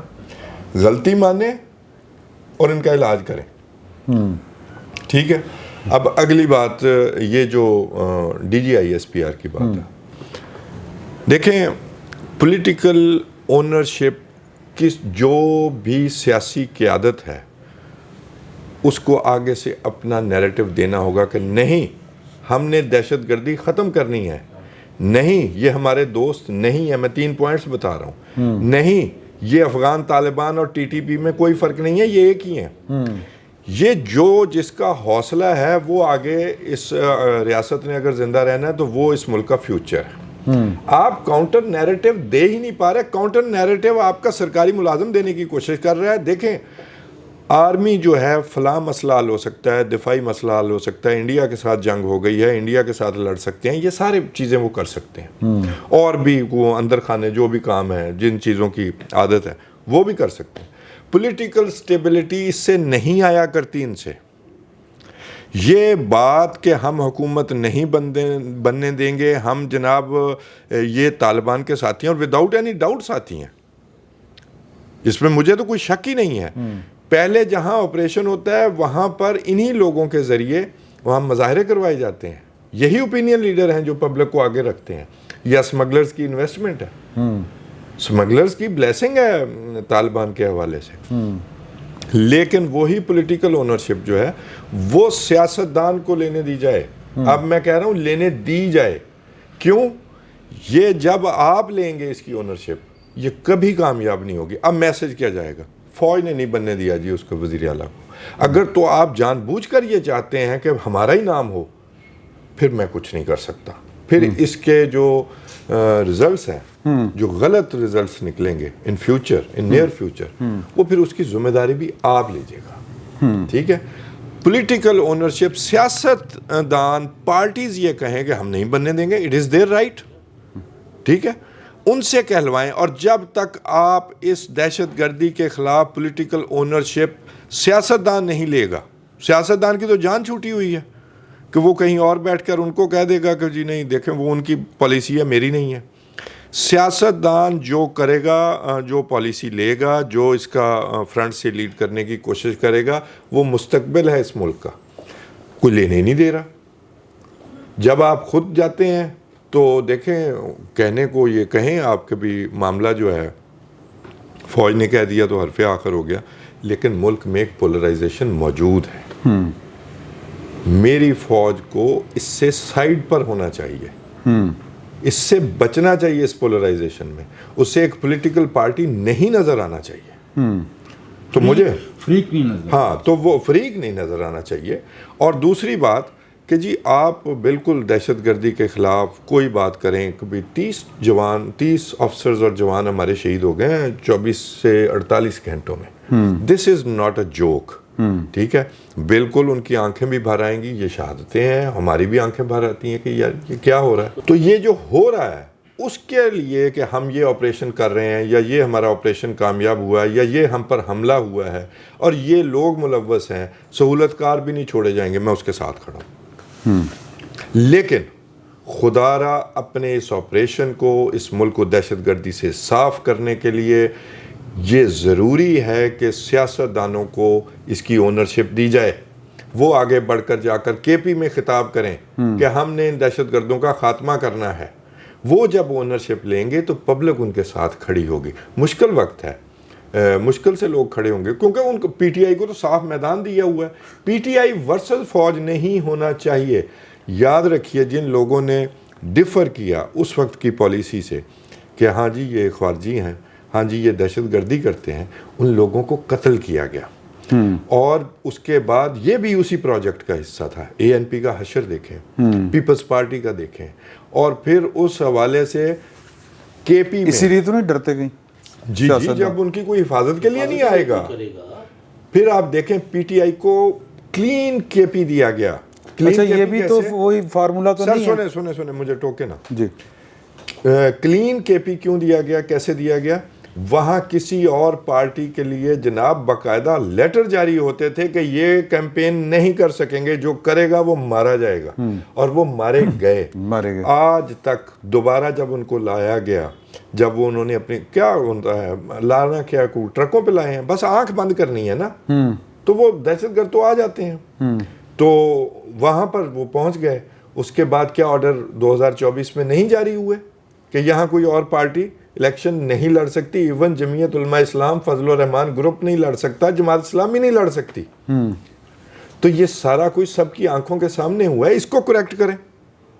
غلطی مانیں اور ان کا علاج کریں. ٹھیک ہے. اب اگلی بات یہ جو D G I S P R کی بات ہے, دیکھیں پولیٹیکل اونرشپ کی جو بھی سیاسی قیادت ہے اس کو آگے سے اپنا نیریٹو دینا ہوگا کہ نہیں ہم نے دہشت گردی ختم کرنی ہے, نہیں یہ ہمارے دوست نہیں ہے. میں 3 پوائنٹس بتا رہا ہوں. نہیں یہ افغان طالبان اور ٹی ٹی پی میں کوئی فرق نہیں ہے, یہ ایک ہی ہیں. یہ جو جس کا حوصلہ ہے وہ آگے اس ریاست نے اگر زندہ رہنا ہے تو وہ اس ملک کا فیوچر ہے. آپ کاؤنٹر نیریٹو دے ہی نہیں پا رہے. کاؤنٹر نیریٹو آپ کا سرکاری ملازم دینے کی کوشش کر رہا ہے. دیکھیں آرمی جو ہے فلاں مسئلہ حل ہو سکتا ہے, دفاعی مسئلہ حل ہو سکتا ہے, انڈیا کے ساتھ جنگ ہو گئی ہے, انڈیا کے ساتھ لڑ سکتے ہیں, یہ سارے چیزیں وہ کر سکتے ہیں. اور بھی وہ اندر خانے جو بھی کام ہے, جن چیزوں کی عادت ہے وہ بھی کر سکتے ہیں. پولیٹیکل سٹیبلٹی اس سے نہیں آیا کرتی ان سے. یہ بات کہ ہم حکومت نہیں بننے دیں گے, ہم جناب یہ طالبان کے ساتھی ہیں اور وداؤٹ اینی ڈاؤٹ ساتھی ہیں, اس میں مجھے تو کوئی شک ہی نہیں ہے. پہلے جہاں آپریشن ہوتا ہے وہاں پر انہی لوگوں کے ذریعے وہاں مظاہرے کروائے جاتے ہیں. یہی اوپینین لیڈر ہیں جو پبلک کو آگے رکھتے ہیں. یا سمگلرز کی انویسٹمنٹ ہے, سمگلرز کی بلیسنگ ہے طالبان کے حوالے سے. لیکن وہی پولیٹیکل اونرشپ جو ہے وہ سیاستدان کو لینے دی جائے. اب میں کہہ رہا ہوں لینے دی جائے. کیوں؟ یہ جب آپ لیں گے اس کی اونرشپ یہ کبھی کامیاب نہیں ہوگی. اب میسج کیا جائے گا؟ فوج نے نہیں بننے دیا جی اس کو وزیر اعلیٰ کو. اگر تو آپ جان بوجھ کر یہ چاہتے ہیں کہ ہمارا ہی نام ہو پھر میں کچھ نہیں کر سکتا. پھر اس کے جو ریزلٹس ہیں, جو غلط ریزلٹس نکلیں گے in future, in near future, وہ پھر اس کی ذمہ داری بھی آپ لیجیے گا. ٹھیک ہے. پولیٹیکل اونرشپ, سیاست دان پارٹیز یہ کہیں کہ ہم نہیں بننے دیں گے, اٹ از دیئر رائٹ. ٹھیک ہے, ان سے کہلوائیں. اور جب تک آپ اس دہشت گردی کے خلاف پولیٹیکل اونرشپ سیاستدان نہیں لے گا, سیاستدان کی تو جان چھوٹی ہوئی ہے کہ وہ کہیں اور بیٹھ کر ان کو کہہ دے گا کہ جی نہیں دیکھیں وہ ان کی پالیسی ہے میری نہیں ہے. سیاستدان جو کرے گا, جو پالیسی لے گا, جو اس کا فرنٹ سے لیڈ کرنے کی کوشش کرے گا, وہ مستقبل ہے اس ملک کا, کوئی لینے نہیں دے رہا. جب آپ خود جاتے ہیں تو دیکھیں کہنے کو یہ کہیں آپ کے بھی معاملہ جو ہے فوج نے کہہ دیا تو حرف آخر ہو گیا, لیکن ملک میں ایک پولرائزیشن موجود ہے. میری فوج کو اس سے سائیڈ پر ہونا چاہیے, اس سے بچنا چاہیے. اس پولرائزیشن میں اسے ایک پولیٹیکل پارٹی نہیں نظر آنا چاہیے. تو مجھے فریق نہیں نظر, ہاں تو وہ فریق نہیں نظر آنا چاہیے. اور دوسری بات کہ جی آپ بالکل دہشت گردی کے خلاف کوئی بات کریں. کبھی 30 افسرز اور جوان ہمارے شہید ہو گئے ہیں 24 سے 48 گھنٹوں میں. دس از ناٹ اے جوک. ٹھیک ہے, بالکل ان کی آنکھیں بھی بھر آئیں گی. یہ شہادتیں ہیں, ہماری بھی آنکھیں بھر آتی ہیں کہ یار یہ کیا ہو رہا ہے. تو یہ جو ہو رہا ہے اس کے لیے کہ ہم یہ آپریشن کر رہے ہیں یا یہ ہمارا آپریشن کامیاب ہوا ہے یا یہ ہم پر حملہ ہوا ہے اور یہ لوگ ملوث ہیں, سہولت کار بھی نہیں چھوڑے جائیں گے, میں اس کے ساتھ کھڑا ہوں. لیکن خدا را اپنے اس آپریشن کو, اس ملک کو دہشت گردی سے صاف کرنے کے لیے یہ ضروری ہے کہ سیاستدانوں کو اس کی اونرشپ دی جائے. وہ آگے بڑھ کر جا کر کے پی میں خطاب کریں کہ ہم نے ان دہشت گردوں کا خاتمہ کرنا ہے. وہ جب اونرشپ لیں گے تو پبلک ان کے ساتھ کھڑی ہوگی. مشکل وقت ہے, مشکل سے لوگ کھڑے ہوں گے کیونکہ ان کو پی ٹی آئی کو تو صاف میدان دیا ہوا ہے. پی ٹی آئی ورسز فوج نہیں ہونا چاہیے. یاد رکھیے جن لوگوں نے ڈفر کیا اس وقت کی پالیسی سے کہ ہاں جی یہ خارجی ہیں, ہاں جی یہ دہشت گردی کرتے ہیں, ان لوگوں کو قتل کیا گیا. اور اس کے بعد یہ بھی اسی پروجیکٹ کا حصہ تھا. اے این پی کا حشر دیکھیں, پیپلز پارٹی کا دیکھیں, اور پھر اس حوالے سے کے پی میں اسی لیے تو نہیں ڈرتے کہیں. جی جب ان کی کوئی حفاظت کے لیے نہیں آئے گا. پھر آپ دیکھیں پی ٹی آئی کو کلین کے پی دیا گیا. اچھا یہ بھی تو وہی فارمولا تو نہیں ہے. سنے مجھے ٹوکے نا جی. کلین کے پی کیوں دیا گیا, کیسے دیا گیا؟ وہاں کسی اور پارٹی کے لیے جناب باقاعدہ لیٹر جاری ہوتے تھے کہ یہ کیمپین نہیں کر سکیں گے, جو کرے گا وہ مارا جائے گا, اور وہ مارے گئے. آج تک دوبارہ جب ان کو لایا گیا, جب وہ انہوں نے اپنی کیا ہوتا ہے لانا کیا کو ٹرکوں پہ لائے ہیں, بس آنکھ بند کرنی ہے نا, تو وہ دہشت گرد تو آ جاتے ہیں. تو وہاں پر وہ پہنچ گئے. اس کے بعد کیا آرڈر 2024 میں نہیں جاری ہوئے کہ یہاں کوئی اور پارٹی الیکشن نہیں لڑ سکتی. ایون جمعیت علماء اسلام فضل الرحمان گروپ نہیں لڑ سکتا, جماعت اسلامی نہیں لڑ سکتی. تو یہ سارا کچھ سب کی آنکھوں کے سامنے ہوا ہے. اس کو کریکٹ کریں.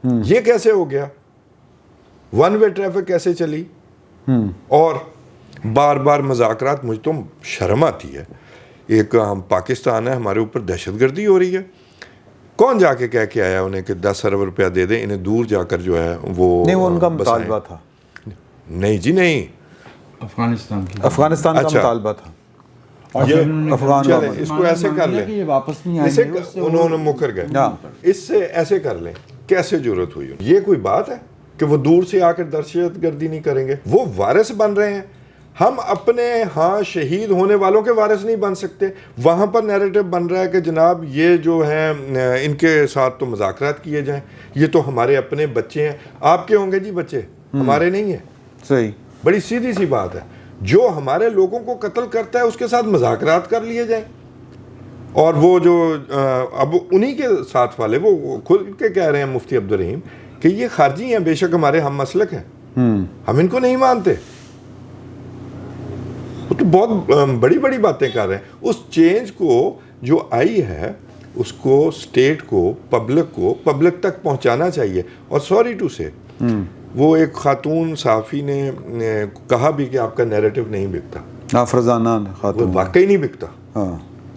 یہ کیسے ہو گیا؟ ون وے ٹریفک کیسے چلی؟ اور بار بار مذاکرات. مجھے تو شرم آتی ہے. ایک ہم پاکستان ہے, ہمارے اوپر دہشت گردی ہو رہی ہے. کون جا کے کہہ کے آیا انہیں کہ 10 ارب روپیہ دے دیں, انہیں دور جا کر جو ہے وہ نہیں, وہ ان کا مطالبہ تھا. نہیں جی نہیں, افغانستان کا مطالبہ تھا. اس کو ایسے کر لیں, انہوں نے مکر گئے. اس سے ایسے کر لیں. کیسے ضرورت ہوئی؟ یہ کوئی بات ہے کہ وہ دور سے آ کر دہشت گردی نہیں کریں گے؟ وہ وارث بن رہے ہیں. ہم اپنے ہاں شہید ہونے والوں کے وارث نہیں بن سکتے. وہاں پر نیریٹو بن رہا ہے کہ جناب یہ جو ہیں ان کے ساتھ تو مذاکرات کیے جائیں, یہ تو ہمارے اپنے بچے ہیں. آپ کے ہوں گے جی بچے, ہمارے نہیں ہیں. صحیح. بڑی سیدھی سی بات ہے. جو ہمارے لوگوں کو قتل کرتا ہے اس کے ساتھ مذاکرات کر لیے جائیں. اور وہ جو اب انہی کے ساتھ والے وہ کھل کے کہہ رہے ہیں مفتی عبدالرحیم کہ یہ خارجی ہیں, بے شک ہمارے ہم مسلک ہیں, ہم ان کو نہیں مانتے. وہ تو بہت بڑی بڑی باتیں کر رہے ہیں. اس چینج کو جو آئی ہے اس کو اسٹیٹ کو, پبلک تک پہنچانا چاہیے. اور سوری ٹو سے وہ ایک خاتون صحافی نے کہا بھی کہ آپ کا نیریٹو نہیں بکتا. فرزانہ خاتون. وہ واقعی نہیں بکتا.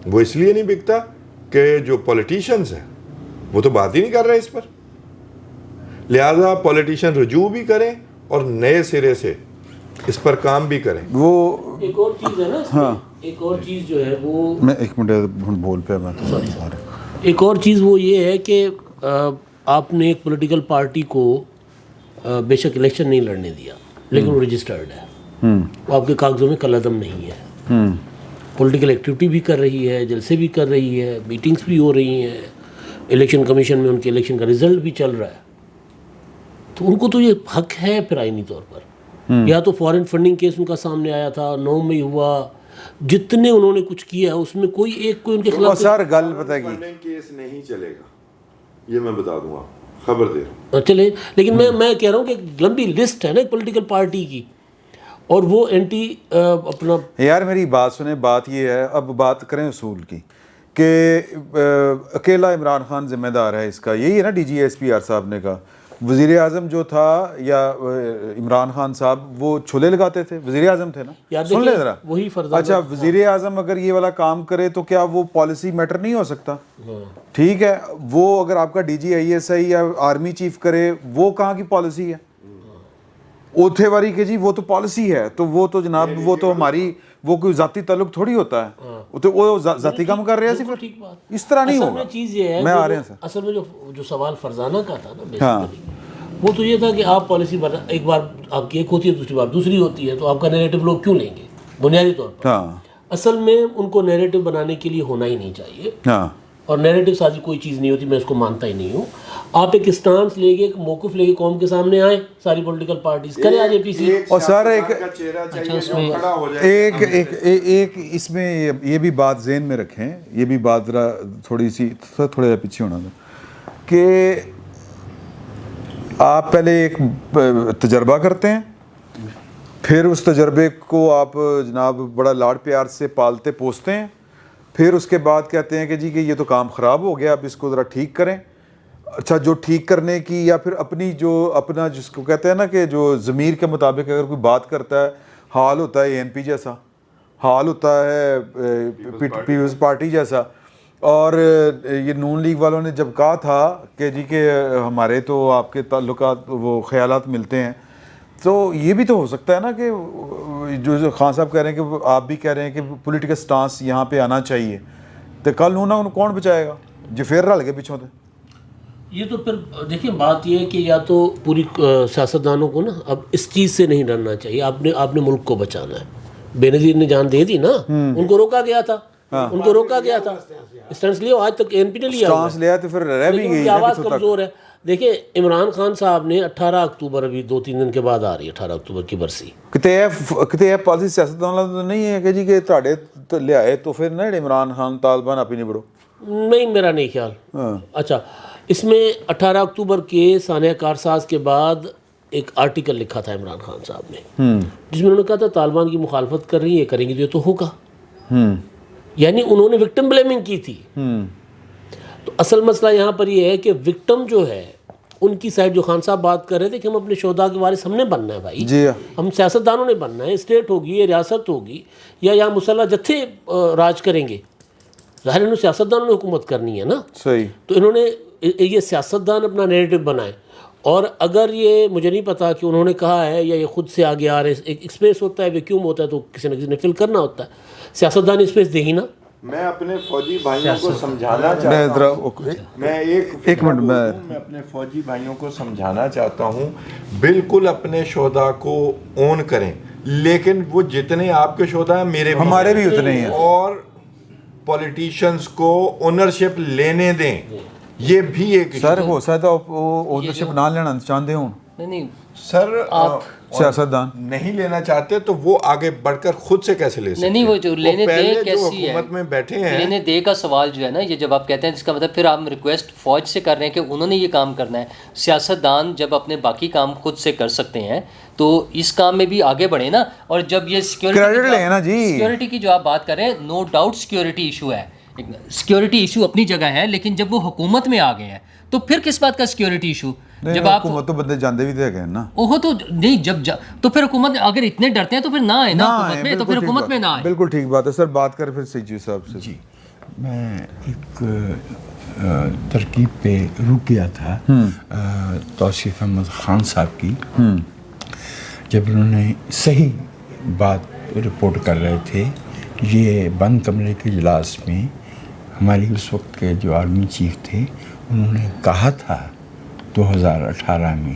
وہ اس لیے نہیں بکتا کہ جو پولیٹیشنز ہیں وہ تو بات ہی نہیں کر رہے اس پر. لہذا پولیٹیشین رجوع بھی کریں اور نئے سرے سے اس پر کام بھی کریں. وہ ایک اور چیز ہے نا, ایک اور چیز جو ہے وہ, میں ایک منٹ بول پہ میں ایک اور چیز وہ یہ ہے کہ آپ نے ایک پولیٹیکل پارٹی کو بے شک الیکشن نہیں لڑنے دیا, لیکن وہ رجسٹرڈ ہے, وہ آپ کے کاغذوں میں قلم نہیں ہے. پولیٹیکل ایکٹیویٹی بھی کر رہی ہے, جلسے بھی کر رہی ہے, میٹنگز بھی ہو رہی ہیں, الیکشن کمیشن میں ان کے الیکشن کا رزلٹ بھی چل رہا ہے. تو ان کو تو یہ حق ہے پھر آئینی طور پر. یا تو فارن فنڈنگ کیس ان کا سامنے آیا تھا, 9 مئی ہوا, جتنے انہوں نے کچھ کیا ہے اس میں کوئی ان کے خلاف سر گل پتہ کی کیس نہیں چلے گا, یہ میں بتا دوں گا, خبر دے رہا ہوں. چلے, لیکن میں کہہ رہا ہوں کہ لمبی لسٹ ہے نا ایک پولیٹیکل پارٹی کی, اور وہ اینٹی اپنا. یار میری بات سنیں, بات یہ ہے, اب بات کریں اصول کی کہ اکیلا عمران خان ذمہ دار ہے اس کا. یہی ہے نا D G S P R صاحب نے کہا. وزیر اعظم جو تھا یا عمران خان صاحب وہ چھولے لگاتے تھے, وزیر اعظم تھے نا, سن لیں ذرا. وہی فرض. اچھا وزیر اعظم اگر یہ والا کام کرے تو کیا وہ پالیسی میٹر نہیں ہو سکتا؟ ٹھیک ہے, وہ اگر آپ کا D G I S I یا آرمی چیف کرے, وہ کہاں کی پالیسی ہے؟ اوتھے واری کہ جی وہ تو پالیسی ہے, تو وہ تو جناب وہ تو ہماری وہ کوئی ذاتی تعلق تھوڑی ہوتا ہے, وہ ذاتی کام کر رہے ہیں صرف. اس طرح نہیں ہوگا. چیز یہ ہے, میں آ رہے ہیں سر, اصل میں جو سوال فرزانہ کا تھا نا بیسیکلی, وہ تو یہ تھا کہ آپ پالیسی ایک بار آپ کی ایک ہوتی ہے, دوسری بار دوسری ہوتی ہے, تو آپ کا نیریٹو لوگ کیوں لیں گے بنیادی طور پر؟ اصل میں ان کو نیریٹو بنانے کے لیے ہونا ہی نہیں چاہیے. اور نیریٹو سازی کوئی چیز نہیں ہوتی, میں اس کو مانتا ہی نہیں ہوں. آپ ایک اسٹانس لے کے, ایک موقف لے کے قوم کے سامنے آئیں, ساری پولیٹیکل پارٹیز کریں آج APC. اور سر ایک اس میں یہ بھی بات ذہن میں رکھیں, یہ بھی بات ذرا تھوڑا سا پیچھے ہونا تھا کہ آپ پہلے ایک تجربہ کرتے ہیں, پھر اس تجربے کو آپ جناب بڑا لاڈ پیار سے پالتے پوستے ہیں, پھر اس کے بعد کہتے ہیں کہ جی کہ یہ تو کام خراب ہو گیا, اب اس کو ذرا ٹھیک کریں. اچھا, جو ٹھیک کرنے کی یا پھر اپنا جس کو کہتے ہیں نا کہ جو ضمیر کے مطابق اگر کوئی بات کرتا ہے, حال ہوتا ہے ANP جیسا, حال ہوتا ہے پیپلز پارٹی جیسا. اور یہ نون لیگ والوں نے جب کہا تھا کہ جی کہ ہمارے تو آپ کے تعلقات وہ خیالات ملتے ہیں, تو یہ بھی تو ہو سکتا ہے نا کہ جو خان صاحب کہہ رہے ہیں کہ آپ بھی کہہ رہے ہیں کہ پولیٹیکل سٹانس یہاں پہ آنا چاہیے, تو کل ہونا کون بچائے گا جو پھر رل کے پیچھوں تھے. یہ تو پھر دیکھیں بات یہ ہے کہ یا تو پوری سیاستدانوں کو نا اب اس چیز سے نہیں ڈرنا چاہیے, آپ نے ملک کو بچانا ہے. بے نظیر نے جان دے دی نا, ان کو روکا گیا تھا, اسٹینس لیا, آج تک ANP نے لیا, سٹانس لیا تو پھر رہ بھی گئی, آواز کمزور ہے. دیکھیں عمران خان صاحب نے 18 اکتوبر, ابھی 2-3 دن کے بعد آ رہی ہے 18 اکتوبر کی برسی. کتے پالیسی سیاستدان تو نہیں ہے کہ جی کہ تھاڑے لے آئے تو پھر نہ عمران خان طالبان آپ ہی نہیں بڑھو, نہیں میرا نہیں خیال. اچھا, اس میں 18 اکتوبر کے سانحہ کارساز کے بعد ایک آرٹیکل لکھا تھا عمران خان صاحب نے, جس میں انہوں نے کہا تھا طالبان کی مخالفت کر رہی ہے, کریں گے تو ہوگا. یعنی انہوں نے وکٹم بلیمنگ کی تھی. تو اصل مسئلہ یہاں پر یہ ہے کہ وکٹم جو ہے ان کی سائڈ, جو خان صاحب بات کر رہے تھے کہ ہم اپنے شہداء کے وارث ہم نے بننا ہے بھائی, ہم سیاستدانوں نے بننا ہے. اسٹیٹ ہوگی یا ریاست ہوگی یا یہاں مسلح جتھے راج کریں گے, ظاہر انہوں نے سیاستدانوں نے حکومت کرنی ہے نا. صحیح. تو انہوں نے یہ سیاستدان اپنا نیریٹو بنائے, اور اگر یہ مجھے نہیں پتا کہ انہوں نے کہا ہے یا یہ خود سے آگے آ رہے, ایک اسپیس ہوتا ہے, ویکیوم ہوتا ہے, تو کسی نہ کسی نے فل کرنا ہوتا ہے. سیاستدان اسپیس دے ہی نا. میں اپنے فوجی بھائیوں کو سمجھانا چاہتا ہوں, میں اپنے فوجی بھائیوں کو سمجھانا چاہتا ہوں, بالکل اپنے شہداء کو اون کریں, لیکن وہ جتنے آپ کے شہداء ہیں میرے ہمارے بھی اتنے ہیں, اور پولیٹیشینز کو اونرشپ لینے دیں. یہ بھی ایک سر ہو سکتا ہے اونرشپ نہ لینا چاہتے ہوں. نہیں سر, سیاستدان نہیں لینا چاہتے تو وہ آگے بڑھ کر خود سے کیسے لے سکتے ہیں؟ نہیں, وہ جو لینے دے کیسی ہے, حکومت میں بیٹھے ہیں, لینے دے کا سوال جو ہے نا, یہ جب آپ کہتے ہیں, جس کا مطلب پھر آپ ریکویسٹ فوج سے کر رہے ہیں کہ انہوں نے یہ کام کرنا ہے. سیاستدان جب اپنے باقی کام خود سے کر سکتے ہیں تو اس کام میں بھی آگے بڑھیں نا. اور جب یہ سیکیورٹی کی جو آپ بات کر رہے ہیں, نو ڈاؤٹ سیکیورٹی ایشو ہے, سیکیورٹی ایشو اپنی جگہ ہے, لیکن جب وہ حکومت میں آ گئے ہیں تو پھر کس بات کا سیکیورٹی ایشو؟ جب آپ حکومت تو بندے جاندے بھی دے گئے نا, وہ تو نہیں, جب تو پھر حکومت اگر اتنے ڈرتے ہیں تو پھر نہ آئے نا حکومت میں, تو پھر حکومت میں نہ آئے. بالکل ٹھیک بات ہے سر, بات کر پھر سیجی صاحب سے. جی, میں ایک ترکیب پہ رک گیا تھا توصیف احمد خان صاحب کی, جب انہوں نے صحیح بات رپورٹ کر رہے تھے. یہ بند کمرے کے اجلاس میں ہماری اس وقت کے جو آرمی چیف تھے, انہوں نے کہا تھا 2018 میں,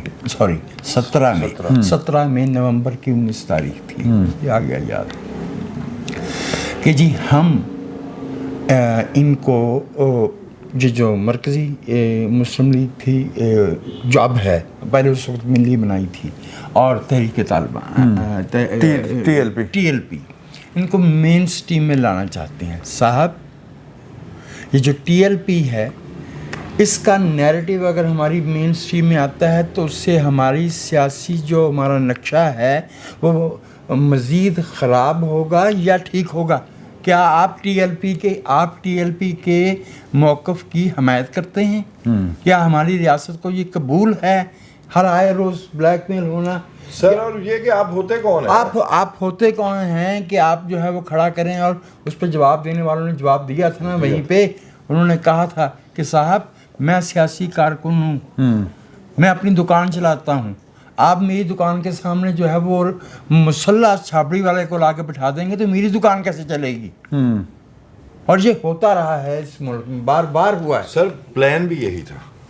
17 میں نومبر کی 19 تاریخ تھی, یہ آ گیا یاد, کہ جی ہم ان کو جو مرکزی مسلم لیگ تھی, جو اب ہے, پہلے اس وقت ملی بنائی تھی, اور تحریک طالبان TLP, ان کو مین سٹریم میں لانا چاہتے ہیں. صاحب, یہ جو TLP ہے, اس کا نیریٹیو اگر ہماری مین سٹریم میں آتا ہے تو اس سے ہماری سیاسی جو ہمارا نقشہ ہے وہ مزید خراب ہوگا یا ٹھیک ہوگا؟ کیا آپ TLP کے موقف کی حمایت کرتے ہیں؟ کیا ہماری ریاست کو یہ قبول ہے ہر آئے روز بلیک میل ہونا؟ سر, اور یہ کہ آپ ہوتے کون ہیں؟ آپ ہوتے کون ہیں کہ آپ جو ہے وہ کھڑا کریں؟ اور اس پہ جواب دینے والوں نے جواب دیا تھا نا وہیں پہ, انہوں نے کہا تھا کہ صاحب میں سیاسی کارکن ہوں, میں اپنی دکان چلاتا ہوں, آپ میری دکان کے سامنے جو ہے وہ مسلح چھاپڑی والے کو لا کے بٹھا دیں گے تو میری دکان کیسے چلے گی؟ اور یہ ہوتا رہا ہے اس ملک میں, بار بار ہوا ہے. سر, پلان بھی یہی تھا.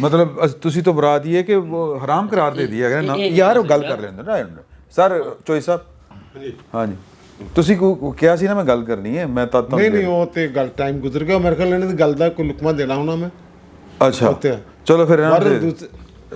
ਮਤਲਬ ਤੁਸੀਂ ਤਾਂ ਬਰਾ ਦੀਏ ਕਿ ਉਹ ਹਰਾਮ ਕਰਾਰ ਦੇ ਦਿਆ ਗਿਆ ਨਾ ਯਾਰ, ਉਹ ਗੱਲ ਕਰ ਲੈਂਦੇ ਨਾ ਸਰ ਚੋਈ ਸਾਹਿਬ। ਹਾਂਜੀ ਤੁਸੀਂ ਕਿਹਾ ਸੀ ਨਾ ਮੈਂ ਗੱਲ ਕਰਨੀ ਹੈ, ਮੈਂ ਤਾਂ ਨਹੀਂ ਉਹ ਤੇ ਗੱਲ ਟਾਈਮ ਗੁਜ਼ਰ ਗਿਆ ਮੇਰੇ ਖਿਆਲ ਇਹਨਾਂ ਦੀ ਗੱਲ ਦਾ ਕੋਈ ਲੁਕਮਾ ਦੇਣਾ ਹੋਣਾ ਮੈਂ। ਅੱਛਾ ਚਲੋ ਫਿਰ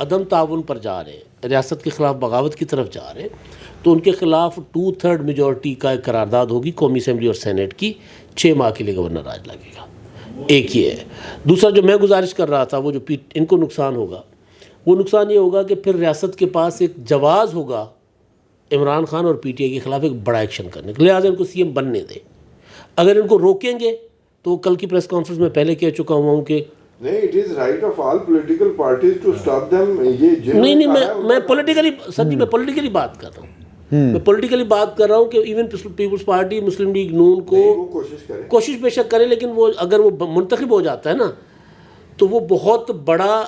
عدم تعاون پر جا رہے ہیں, ریاست کے خلاف بغاوت کی طرف جا رہے ہیں, تو ان کے خلاف 2/3 میجورٹی کا ایک قرارداد ہوگی قومی اسمبلی اور سینیٹ کی, 6 ماہ کے لیے گورنر راج لگے گا. ایک یہ ہے. دوسرا جو میں گزارش کر رہا تھا, وہ جو ان کو نقصان ہوگا, وہ نقصان یہ ہوگا کہ پھر ریاست کے پاس ایک جواز ہوگا عمران خان اور پی ٹی آئی کے خلاف ایک بڑا ایکشن کرنے کے, لہٰذا ان کو سی ایم بننے دیں. اگر ان کو روکیں گے تو کل کی پریس کانفرنس میں پہلے کہہ چکا ہوا ہوں کہ نہیں, it is right of all political parties to stop them. یہ نہیں میں پولیٹیکلی سر جی میں پولیٹیکلی بات کر رہا ہوں, میں پولیٹیکلی بات کر رہا ہوں کہ ایون پیپلز پارٹی, مسلم لیگ نون کو کوشش بے شک کرے, لیکن وہ اگر وہ منتخب ہو جاتا ہے نا تو وہ بہت بڑا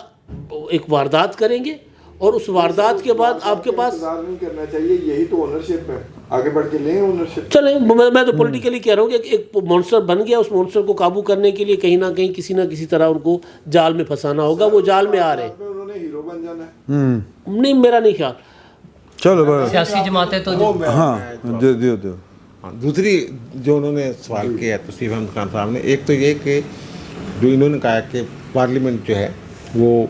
ایک واردات کریں گے, اور اس واردات کے بعد آپ کے پاس نہیں کرنا چاہیے. یہی تو اونرشپ ہے, آگے بڑھ کے لیں اونرشپ. چلیں, میں تو پولیٹیکلی کہہ رہا ہوں کہ ایک مونسٹر بن گیا, اس مونسٹر کو قابو کرنے کے لیے کہیں نہ کہیں کسی نہ کسی طرح ان کو جال میں پھنسانا ہوگا. وہ جال میں آ رہے ہیں, انہوں نے ہیرو بن جانا ہے. نہیں میرا نہیں خیال. چلو سیاسی جماعتیں تو ہاں دیو دوسری جو انہوں نے سوال کیا توصیف احمد خان صاحب نے, ایک تو یہ کہ جو انہوں نے کہا کہ پارلیمنٹ جو ہے وہ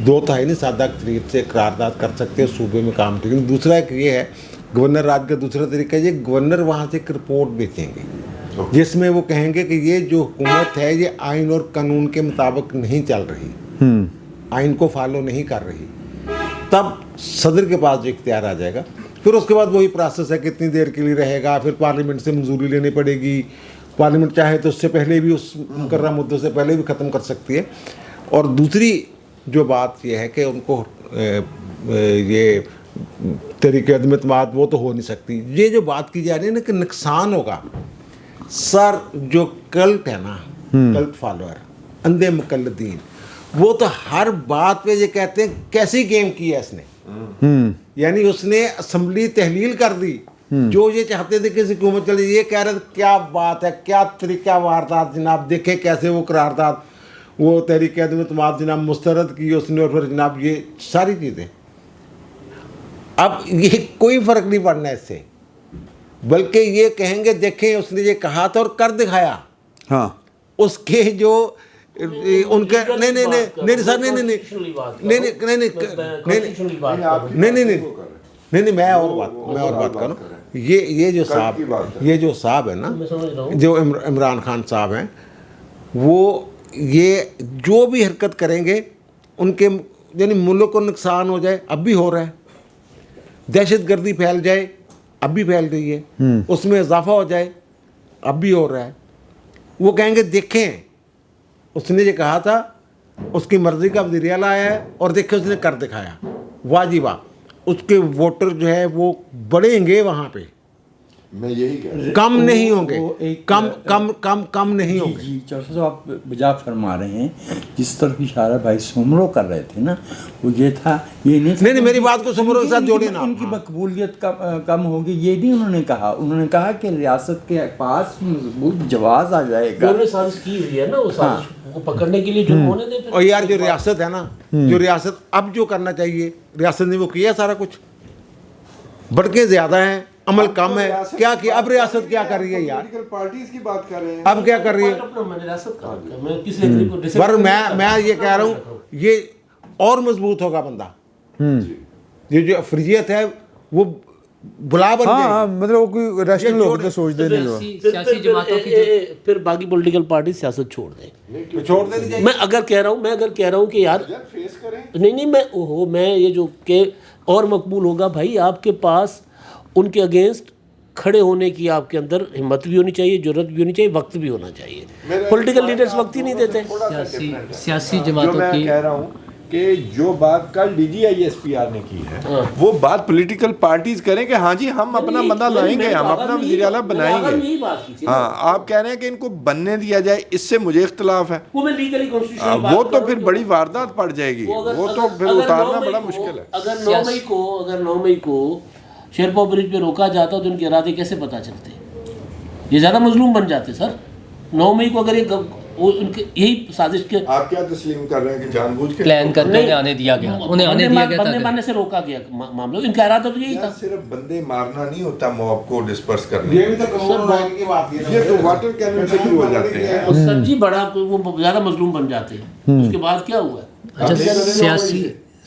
2/3 سادہ اکثریت سے قرارداد کر سکتے ہیں صوبے میں کام. لیکن دوسرا ایک یہ ہے, گورنر راج کا دوسرا طریقہ یہ, گورنر وہاں سے ایک رپورٹ بھیجیں گے جس میں وہ کہیں گے کہ یہ جو حکومت ہے یہ آئین اور قانون کے مطابق نہیں چل رہی, آئین کو فالو نہیں کر رہی. تب صدر کے پاس جو اختیار آ جائے گا, پھر اس کے بعد وہی پروسیس ہے کتنی دیر کے لیے رہے گا, پھر پارلیمنٹ سے منظوری لینی پڑے گی. پارلیمنٹ چاہے تو اس سے پہلے بھی, اس مقررہ مدت سے پہلے بھی ختم کر سکتی ہے. اور دوسری جو بات یہ ہے کہ ان کو یہ تحریک عدم اعتماد وہ تو ہو نہیں سکتی. یہ جو بات کی جا رہی ہے نا کہ نقصان ہوگا, سر جو کلٹ ہے نا, کلٹ فالوور, اندھے مقلدین, وہ تو ہر بات پہ یہ کہتے ہیں کیسی گیم کی ہے اس نے. یعنی اس نے اسمبلی تحلیل کر دی, جو یہ چاہتے تھے کہ حکومت چلے, یہ کہہ رہے تھے کیا بات ہے, کیا طریقہ واردات جناب, دیکھیں کیسے وہ قرارداد, وہ تحریک عدم اعتماد جناب مسترد کی اس نے, اور پھر جناب یہ ساری چیزیں. اب یہ کوئی فرق نہیں پڑنا اس سے, بلکہ یہ کہیں گے دیکھیں اس نے یہ کہا تھا اور کر دکھایا. ہاں اس کے جو ان کے نہیں سر نہیں میں اور بات کروں. یہ جو صاحب ہے نا, جو عمران خان صاحب ہیں, وہ یہ جو بھی حرکت کریں گے ان کے یعنی ملک کو نقصان ہو جائے, اب بھی ہو رہا ہے. دہشت گردی پھیل جائے, اب بھی پھیل رہی ہے. اس میں اضافہ ہو جائے, اب بھی ہو رہا ہے. وہ کہیں گے دیکھیں اس نے یہ کہا تھا, اس کی مرضی کا وزیر اعلیٰ آیا ہے, اور دیکھیں اس نے کر دکھایا. واجبہ اس کے ووٹر جو ہے وہ بڑھیں گے وہاں پہ, میں یہی کہہ رہا ہوں, کم نہیں ہوں گے, کم نہیں ہوں گے. جی چوہدری صاحب آپ بجا فرما رہے ہیں. جس طرف اشارہ بھائی سومرو کر رہے تھے نا, وہ یہ تھا, یہ نہیں تھا نہیں میری بات کو سومرو کے ساتھ جوڑے نا, ان کی مقبولیت کم ہوگی, یہ نہیں انہوں نے کہا. انہوں نے کہا کہ ریاست کے پاس مضبوط جواز آ جائے گا. انہوں نے سازش کی ہوئی ہے نا, وہ سازش کو پکڑنے کے لیے جو ہونے دے. اور یار جو ریاست ہے نا, جو ریاست اب جو کرنا چاہیے ریاست نے وہ کیا سارا کچھ. بڑکیں زیادہ ہیں, عمل کم ہے, کیا کیا اب ریاست کیا کر رہی ہے یار, پولیٹیکل پارٹیز کی بات کر رہے ہیں, اب کیا کر رہی ہے. پر میں یہ کہہ رہا ہوں یہ اور مضبوط ہوگا بندہ. یہ جو افریت ہے وہ بلا بن گئی. ہاں مطلب کوئی ریشنل لوگ تو سوچتے نہیں ہو. سیاسی جماعتوں کی پھر باقی پولیٹیکل پارٹی سیاست چھوڑ دیں. چھوڑ دینی چاہیے. میں اگر کہہ رہا ہوں کہ یار فیس کریں. نہیں میں یہ جو کہ اور مقبول ہوگا بھائی, آپ کے پاس ان کے اگینسٹ کھڑے ہونے کی آپ کے اندر ہمت بھی ہونی چاہیے, جرت بھی ہونی چاہیے, وقت بھی ہونا چاہیے. پولیٹیکل لیڈرز وقت ہی نہیں دیتے. سیاسی جماعتوں میں کی کہہ رہا ہوں کہ جو بات کل D G I S P R نے کی ہے وہ بات پولیٹیکل پارٹیز کریں کہ ہاں جی ہم اپنا بندہ لائیں گے, ہم اپنا وزیر اعلیٰ بنائیں گے. ہاں آپ کہہ رہے ہیں کہ ان کو بننے دیا جائے, اس سے مجھے اختلاف ہے. وہ تو پھر بڑی واردات پڑ جائے گی, وہ تو پھر اتارنا بڑا مشکل ہے. اگر 9 مئی کو شیرپا برج پہ روکا جاتا تو ان کے ارادے کیسے پتہ چلتے؟ یہ زیادہ مظلوم بن جاتے سر. 9 مئی کو اگر ان کے یہی سازش کے آپ کیا تسلیم کر رہے ہیں کہ جان بوجھ کے پلان کرتے ہوئے آنے دیا گیا, انہیں آنے دیا گیا بندے مارنے سے روکا گیا معاملہ. ان کا ارادہ تو یہی تھا. صرف بندے مارنا نہیں ہوتا موب کو ڈسپرس کرنا. یہ بھی تو قانون لائن کی بات ہے. یہ تو واٹر کینن سے شروع ہو جاتے ہیں. اور سر جی بڑا وہ زیادہ مظلوم بن جاتے ہیں. اس کے بعد کیا ہوا ہے؟ اچھا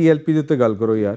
TLP ਦੇ ਉੱਤੇ ਗੱਲ ਕਰੋ ਯਾਰ,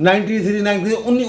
93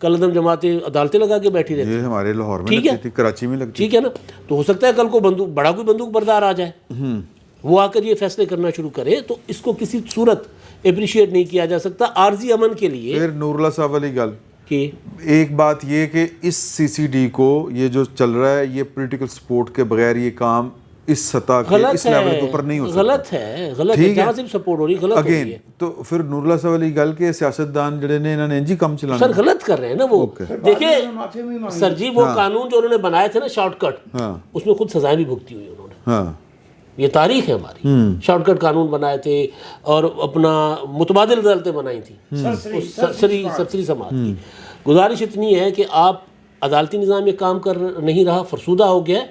کل عدم جماعتیں عدالتیں لگا کے بیٹھی رہتی یہ ہمارے لاہور میں ٹھیک ہے، لگتی تھی، کراچی میں لگتی ٹھیک ہے نا. تو ہو سکتا ہے کل کو بڑا کوئی بندوق بردار آ جائے، وہ آ کر یہ فیصلے کرنا شروع کرے، تو اس کو کسی صورت اپریشیٹ نہیں کیا جا سکتا. عارضی امن کے لیے پھر نور اللہ صاحب والی گل کہ ایک بات یہ کہ اس سی سی ڈی کو یہ جو چل رہا ہے یہ پولیٹیکل سپورٹ کے بغیر یہ کام اس سطح کے اس لیول کے اوپر نہیں ہو سکتا. غلط ہے جہاں سے بھی سپورٹ ہو رہی ہے غلط ہو رہی اگین ہے. تو پھر نور اللہ صاحب والی گل کے سیاستدان جڑے نے انہوں نے انجی کم چلانا سر غلط کر رہے ہیں نا وہ. دیکھیں سر جی وہ قانون جو انہوں نے بنائے تھے نا شارٹ کٹ، اس میں خود سزائیں بھی بھگتی ہوئی انہوں نے. ہاں یہ تاریخ ہے ہماری. شارٹ کٹ قانون بنائے تھے اور اپنا متبادل عدالتیں بنائی تھیں سرسری سماعت کی. گزارش اتنی ہے کہ آپ عدالتی نظام یہ کام کر نہیں رہا، فرسودہ ہو گیا ہے،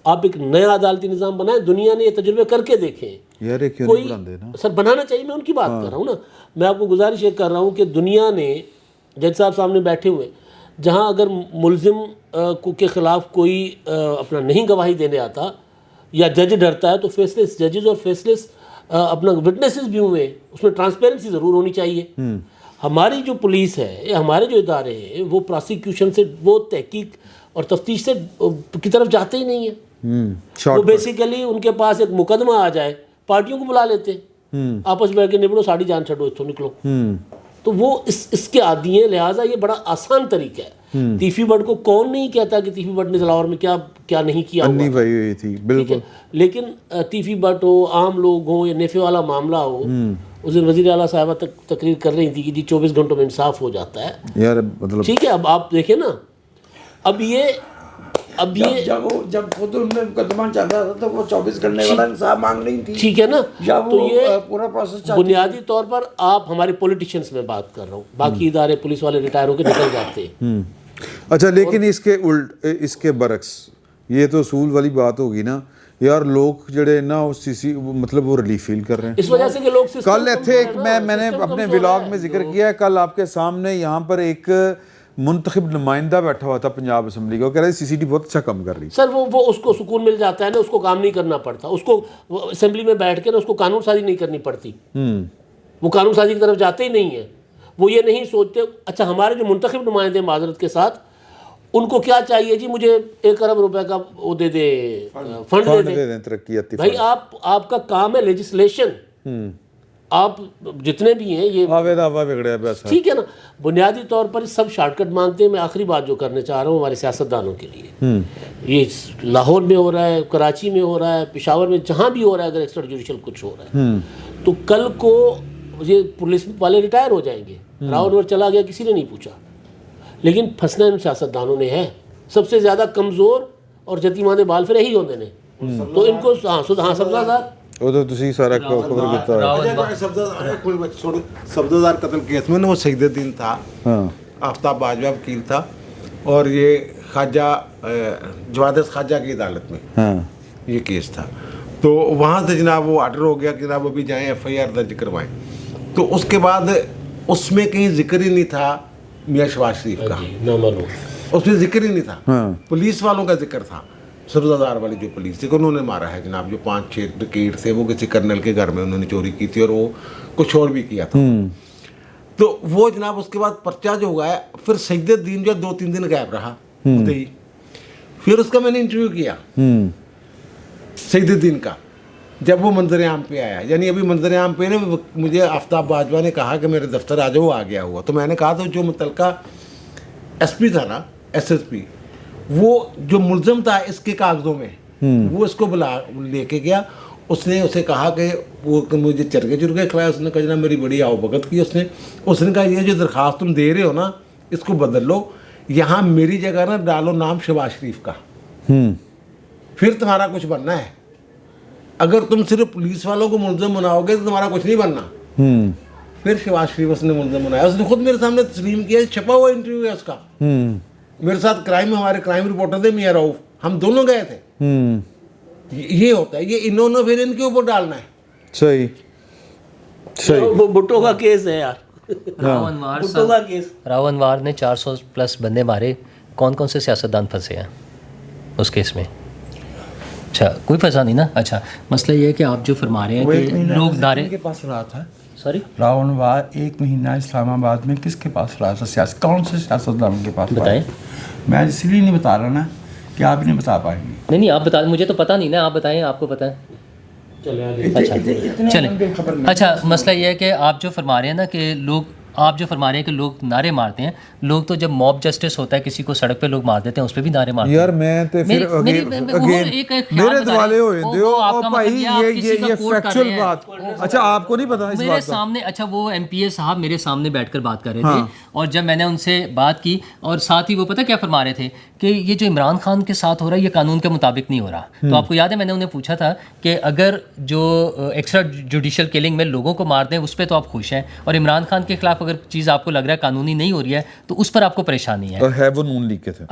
آپ ایک نیا عدالتی نظام بنائیں. دنیا نے یہ تجربے کر کے دیکھیں. یار یہ کیوں نہیں بلاندے نا؟ سر بنانا چاہیے، میں ان کی بات کر رہا ہوں نا. میں آپ کو گزارش یہ کر رہا ہوں کہ دنیا نے، جج صاحب سامنے بیٹھے ہوئے، جہاں اگر ملزم کے خلاف کوئی اپنا نہیں گواہی دینے آتا یا جج ڈرتا ہے تو فیس لیس ججز اور فیس لیس اپنا وٹنسز بھی ہوئے، اس میں ٹرانسپیرنسی ضرور ہونی چاہیے. ہماری جو پولیس ہے، ہمارے جو ادارے ہیں، وہ پراسیکیوشن سے، وہ تحقیق اور تفتیش سے کی طرف جاتے ہی نہیں ہیں. وہ بیسیکلی ان کے پاس ایک مقدمہ آ جائے، پارٹیوں کو بلا لیتے، آپس میں بیٹھ کے نبڑو، ساڑی جان چھڑو، اتوں نکلو. تو وہ اس کے عادی ہیں. لہٰذا یہ بڑا آسان طریقہ ہے. تیفی بٹ کو کون نہیں کہتا کہ تیفی بٹ نے لاہور میں کیا نہیں کیا ہوا تھا. ہوئی تھی بالکل. لیکن تیفی بٹ ہو، عام لوگ ہوں، یا نیفے والا معاملہ ہو، اس دن وزیر اعلیٰ صاحبہ تقریر کر رہی تھی کہ جی 24 گھنٹوں میں انصاف ہو جاتا ہے. یار مطلب ٹھیک ہے، اب آپ دیکھیں نا، اب یہ جب خود ان میں مقدمہ چل رہا تھا تو وہ 24 گھنٹے والا انصاف مانگ رہی تھی. ٹھیک ہے نا. تو یہ پورا پروسیس بنیادی طور پر آپ ہمارے پولیٹیشینس میں بات کر رہا ہوں، باقی ادارے پولیس والے ریٹائر ہو کے نکل جاتے ہیں. اچھا لیکن اس کے برعکس یہ تو اصول والی بات ہوگی نا یار، لوگ جڑے نا مطلب وہ ریلیف فیل کر رہے ہیں اس وجہ سے کہ لوگ کل ایتھے میں نے اپنے ولاگ میں ذکر کیا ہے، کل آپ کے سامنے یہاں پر ایک منتخب نمائندہ بیٹھا ہوا تھا پنجاب اسمبلی کا، وہ کہہ رہے سی سی ٹی بہت اچھا کام کر رہی. سر وہ اس کو سکون مل جاتا ہے نا، اس کو کام نہیں کرنا پڑتا، اس کو اسمبلی میں بیٹھ کے نا اس کو قانون سازی نہیں کرنی پڑتی. وہ قانون سازی کی طرف جاتے ہی نہیں ہیں. وہ یہ نہیں سوچتے. اچھا ہمارے جو منتخب نمائندے معذرت کے ساتھ، ان کو کیا چاہیے جی؟ مجھے 1 ارب روپے کا وہ دے دے، فنڈ دے دیں. ترقیاتی بھائی آپ کا کام ہے لیجسلیشن. آپ جتنے بھی ہیں یہ ٹھیک ہے نا، بنیادی طور پر سب شارٹ کٹ مانگتے ہیں. میں آخری بات جو کرنا چاہ رہا ہوں ہمارے سیاستدانوں کے لیے، یہ لاہور میں ہو رہا ہے، کراچی میں ہو رہا ہے، پشاور میں، جہاں بھی ہو رہا ہے، اگر ایکسٹرا جوڈیشل کچھ ہو رہا ہے تو کل کو یہ پولیس والے ریٹائر ہو جائیں گے. راؤنڈ اوور چلا گیا، کسی نے نہیں پوچھا. لیکن پھنسنا ان سیاستدانوں نے ہے. سب سے زیادہ کمزور اور یتیمان بال پھر یہی ہوندے نے. تو ان کو سبزہ سبزدار قتل کیس میں وہ سعید الدین تھا، آفتاب باجوہ وکیل تھا، اور یہ خواجہ جواد خواجہ کی عدالت میں یہ کیس تھا. تو وہاں سے جناب وہ آرڈر ہو گیا کہ جناب ابھی جائیں ایف آئی آر درج کروائیں. تو اس کے بعد اس میں کہیں ذکر ہی نہیں تھا میاں شہباز شریف کا، اس میں ذکر ہی نہیں تھا. پولیس والوں کا ذکر تھا، سبزدار والی جو پولیس تھی کہ انہوں نے مارا ہے جناب، جو 5-6 ڈکیٹ تھے وہ کسی کرنل کے گھر میں انہوں نے چوری کی تھی اور وہ کچھ اور بھی کیا تھا. تو وہ جناب اس کے بعد پرچہ جو ہوا ہے، پھر سعید الدین جو 2-3 دن غائب رہا. پھر اس کا میں نے انٹرویو کیا سعید الدین کا، جب وہ منظر عام پہ آیا. یعنی ابھی منظر عام پہ نا مجھے آفتاب باجوہ نے کہا کہ میرے دفتر آ جاؤ، آ گیا ہوا. تو میں نے کہا تو جو متعلقہ ایس پی تھا نا، ایس ایس پی، وہ جو ملزم تھا اس کے کاغذوں میں، وہ اس کو لے کے گیا. اس نے اسے کہا کہ وہ مجھے چرگے کھلایا. اس نے کہا جناب میری بڑی آؤ بھگت کی. اس نے کہا یہ جو درخواست تم دے رہے ہو نا اس کو بدل لو، یہاں میری جگہ نا ڈالو نام شہباز شریف کا، پھر تمہارا کچھ بننا ہے. اگر تم صرف پولیس والوں کو ملزم بناؤ گے تو تمہارا کچھ نہیں بننا. پھر شہباز شریف اس نے ملزم بنایا. اس نے خود میرے سامنے تسلیم کیا، چھپا ہوا انٹرویو ہے اس کا. میرے ساتھ ہمارے کرائم رپورٹر تھے میاں رؤف، ہم دونوں گئے تھے. یہ ہوتا ہے، یہ انہوں نے پھر ان کے اوپر ڈالنا ہے. صحیح بھٹو کا کیس ہے یار، راو انوار نے 400+ بندے مارے. کون کون سے سیاستدان پھنسے ہیں اس کیس میں؟ اچھا کوئی فضا نہیں نا. اچھا مسئلہ یہ ہے کہ آپ جو فرما رہے ہیں کہ لوگ نعرے کے پاس رہا تھا. سوری راون واز 1 مہینہ اسلام آباد میں کس کے پاس رہا تھا؟ سیاست کون سے سیاستدان کے پاس؟ بتائیں. میں اس لیے نہیں بتا رہا نا کہ آپ نہیں بتا پائیں گے. نہیں آپ بتا, مجھے تو پتہ نہیں نا, آپ بتائیں, آپ کو پتہ ہے. چلیں اچھا مسئلہ یہ ہے کہ آپ جو فرما رہے ہیں نا کہ لوگ نعرے مارتے ہیں. لوگ تو جب موب جسٹس ہوتا ہے کسی کو سڑک پہ لوگ مار دیتے ہیں اس پہ بھی نعرے مارتے ہیں. یار میں تے پھر میرے دوالے ہوئے دیو او بھائی یہ فیکچوئل بات. اچھا آپ کو نہیں پتا اس بات کا؟ میرے سامنے اچھا وہ ایم پی اے صاحب میرے سامنے بیٹھ کر بات کر رہے تھے اور جب میں نے ان سے بات کی اور ساتھ ہی وہ پتہ کیا فرما رہے تھے کہ یہ جو عمران خان کے ساتھ ہو رہا ہے یہ قانون کے مطابق نہیں ہو رہا. تو آپ کو یاد ہے میں نے انہیں پوچھا تھا کہ اگر جو ایکسٹرا جوڈیشل کلنگ میں لوگوں کو مار دیں اس پہ تو آپ خوش ہیں, اور عمران خان کے خلاف اگر چیز آپ کو لگ رہا ہے قانونی نہیں ہو رہی ہے تو اس پر آپ کو پریشانی ہے. وہ نون لیگ کے تھے.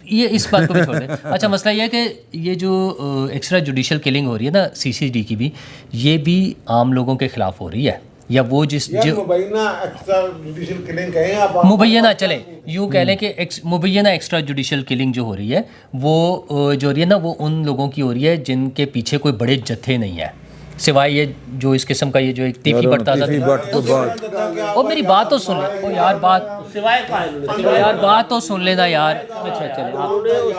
یہ اس بات کو بھی چھوڑ دیں. اچھا مسئلہ یہ ہے کہ یہ جو ایکسٹرا جوڈیشل کلنگ ہو رہی ہے نا CCD کی بھی, یہ بھی عام لوگوں کے خلاف ہو رہی ہے یا وہ جس جو مبینہ چلے یوں کہہ لیں کہ مبینہ ایکسٹرا جوڈیشل کلنگ جو ہو رہی ہے وہ جو ہو رہی ہے نا وہ ان لوگوں کی ہو رہی ہے جن کے پیچھے کوئی بڑے جتھے نہیں ہیں سوائے یہ جو اس قسم کا یہ جو ایک تیفی بٹ تازہ. اور میری بات تو سن لیں یار, بات تو سن لینا یار. اچھا چلے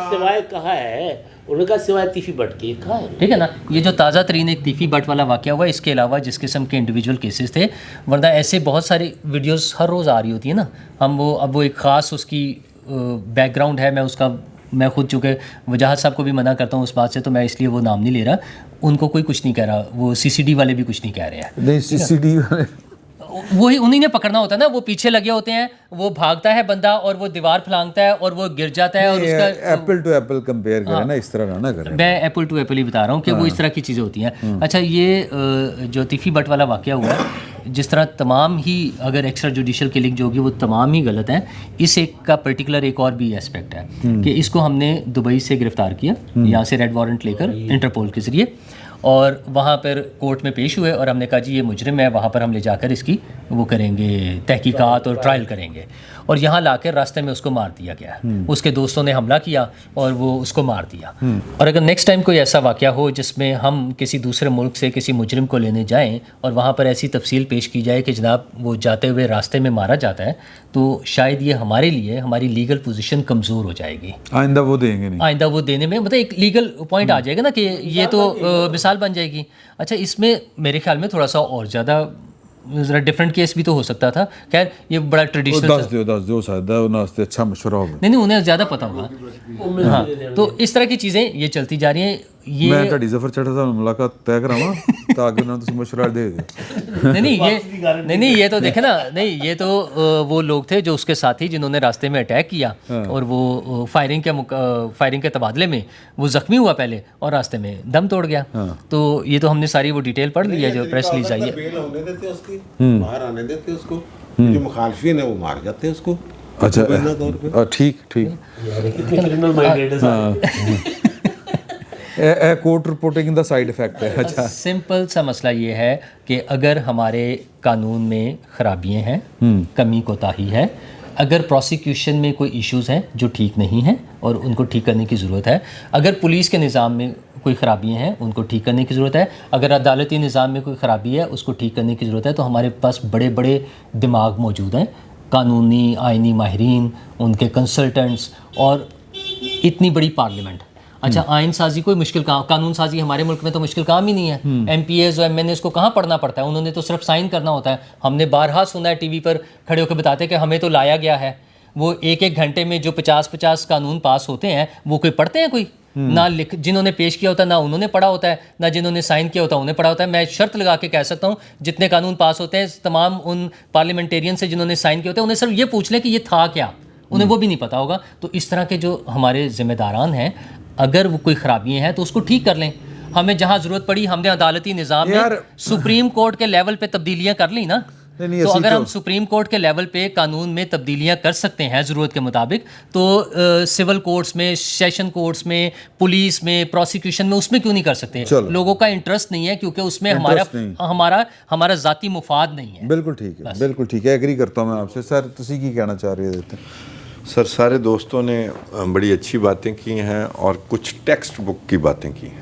سوائے کہا ہے, انہوں نے کہا سوائے تیفی بٹ کے کہا ہے, ٹھیک ہے نا. یہ جو تازہ ترین ایک تیفی بٹ والا واقعہ ہوا, اس کے علاوہ جس قسم کے انڈیویجول کیسز تھے, ورنہ ایسے بہت ساری ویڈیوز ہر روز آ رہی ہوتی ہیں نا. ہم اب وہ ایک خاص اس کی بیک گراؤنڈ ہے, میں خود چونکہ وجاہت صاحب کو بھی منع کرتا ہوں اس بات سے تو میں اس لیے وہ نام نہیں لے رہا. ان کو کوئی کچھ نہیں کہہ رہا, وہ CCD والے بھی کچھ نہیں کہہ رہے ہیں. نہیں CCD والے وہی انہیں نے پکڑنا ہوتا ہے نا, وہ پیچھے لگے ہوتے ہیں, وہ بھاگتا ہے بندہ اور وہ دیوار پھلانگتا ہے اور وہ گر جاتا ہے. اور اس کا ایپل ٹو ایپل کمپیئر کریں نا, اس طرح نہ کریں. میں ایپل ٹو ایپل ہی بتا رہا ہوں کہ وہ اس طرح کی چیزیں ہوتی ہیں. اچھا یہ جو تیفی بٹ والا واقعہ ہوا ہے, جس طرح تمام ہی اگر ایکسٹرا جوڈیشل کلنگ جو ہوگی وہ تمام ہی غلط ہیں, اس ایک کا پرٹیکولر ایک اور بھی اسپیکٹ ہے کہ اس کو ہم نے دبئی سے گرفتار کیا, یہاں سے ریڈ وارنٹ لے کر انٹرپول کے ذریعے, اور وہاں پر کورٹ میں پیش ہوئے اور ہم نے کہا جی یہ مجرم ہے, وہاں پر ہم لے جا کر اس کی وہ کریں گے تحقیقات اور ٹرائل کریں گے. اور یہاں لا کر راستے میں اس کو مار دیا گیا. اس کے دوستوں نے حملہ کیا اور وہ اس کو مار دیا. اور اگر نیکسٹ ٹائم کوئی ایسا واقعہ ہو جس میں ہم کسی دوسرے ملک سے کسی مجرم کو لینے جائیں اور وہاں پر ایسی تفصیل پیش کی جائے کہ جناب وہ جاتے ہوئے راستے میں مارا جاتا ہے, تو شاید یہ ہمارے لیے ہماری لیگل پوزیشن کمزور ہو جائے گی. آئندہ وہ دیں گے نہیں, آئندہ وہ دینے میں مطلب ایک لیگل پوائنٹ آ جائے گا نا کہ یہ تو مثال بن جائے گی. اچھا اس میں میرے خیال میں تھوڑا سا اور زیادہ ذرا ڈفرینٹ کیس بھی تو ہو سکتا تھا. خیر یہ بڑا ٹریڈیشنل, دس دو شاید اچھا مشورہ ہوگا. نہیں انہیں زیادہ پتہ ہوگا. ہاں تو اس طرح کی چیزیں یہ چلتی جا رہی ہیں. میں تہاڈی ظفر چٹھا صاحب ملاقات طے کراواں تاکہ انہاں تسی مشورہ دے دے. نہیں یہ تو دیکھیں نا, نہیں یہ تو وہ لوگ تھے جو اس کے ساتھی جنہوں نے راستے میں اٹیک کیا اور وہ فائرنگ کے تبادلے میں وہ زخمی ہوا پہلے اور راستے میں دم توڑ گیا. تو یہ تو ہم نے ساری وہ ڈیٹیل پڑھ لی ہے جو پریس ریلیز آئی ہے. باہر آنے دیتے اس کو, جو مخالفین ہیں وہ مار جاتے ہیں اس کو. اچھا ٹھیک court reporting the side effect ہے. اچھا سمپل سا مسئلہ یہ ہے کہ اگر ہمارے قانون میں خرابیاں ہیں, کمی کوتاہی ہے, اگر پروسیکیوشن میں کوئی ایشوز ہیں جو ٹھیک نہیں ہیں اور ان کو ٹھیک کرنے کی ضرورت ہے, اگر پولیس کے نظام میں کوئی خرابیاں ہیں ان کو ٹھیک کرنے کی ضرورت ہے, اگر عدالتی نظام میں کوئی خرابی ہے اس کو ٹھیک کرنے کی ضرورت ہے, تو ہمارے پاس بڑے بڑے دماغ موجود ہیں, قانونی آئینی ماہرین, ان کے کنسلٹنٹس اور اتنی بڑی پارلیمنٹ. اچھا آئین سازی کوئی مشکل کام, قانون سازی ہمارے ملک میں تو مشکل کام ہی نہیں ہے. ایم پی ایز اور MNAs کو کہاں پڑھنا پڑتا ہے, انہوں نے تو صرف سائن کرنا ہوتا ہے. ہم نے بارہا سنا ہے ٹی وی پر کھڑے ہو کے بتاتے کہ ہمیں تو لایا گیا ہے. وہ ایک گھنٹے میں جو 50 قانون پاس ہوتے ہیں وہ کوئی پڑھتے ہیں کوئی نہ جنہوں نے پیش کیا ہوتا ہے نہ انہوں نے پڑھا ہوتا ہے, نہ جنہوں نے سائن کیا ہوتا ہے انہیں پڑھا ہوتا ہے. میں شرط لگا کے کہہ سکتا ہوں جتنے قانون پاس ہوتے ہیں تمام ان پارلیمنٹیرین سے جنہوں نے سائن کیا ہوتا ہے انہیں صرف یہ پوچھ لیں کہ یہ تھا کیا, انہیں وہ بھی نہیں پتا ہوگا. تو اس طرح کے جو ہمارے ذمہ داران ہیں اگر وہ کوئی خرابیاں ہیں تو اس کو ٹھیک کر لیں. ہمیں جہاں ضرورت پڑی ہم نے عدالتی نظام میں سپریم کورٹ کے لیول پہ تبدیلیاں کر لی نا, تو اگر ہم سپریم کورٹ کے لیول پہ قانون میں تبدیلیاں کر سکتے ہیں ضرورت کے مطابق, تو سول کورٹس میں, سیشن کورٹس میں, پولیس میں, پروسیکیوشن میں, اس میں کیوں نہیں کر سکتے؟ لوگوں کا انٹرسٹ نہیں ہے کیونکہ اس میں ہمارا ذاتی مفاد نہیں ہے. بالکل ٹھیک ہے, ایگری کرتا ہوں میں آپ سے. سر تسی کی کہنا چاہ رہے تھے؟ سر سارے دوستوں نے بڑی اچھی باتیں کی ہیں اور کچھ ٹیکسٹ بک کی باتیں کی ہیں.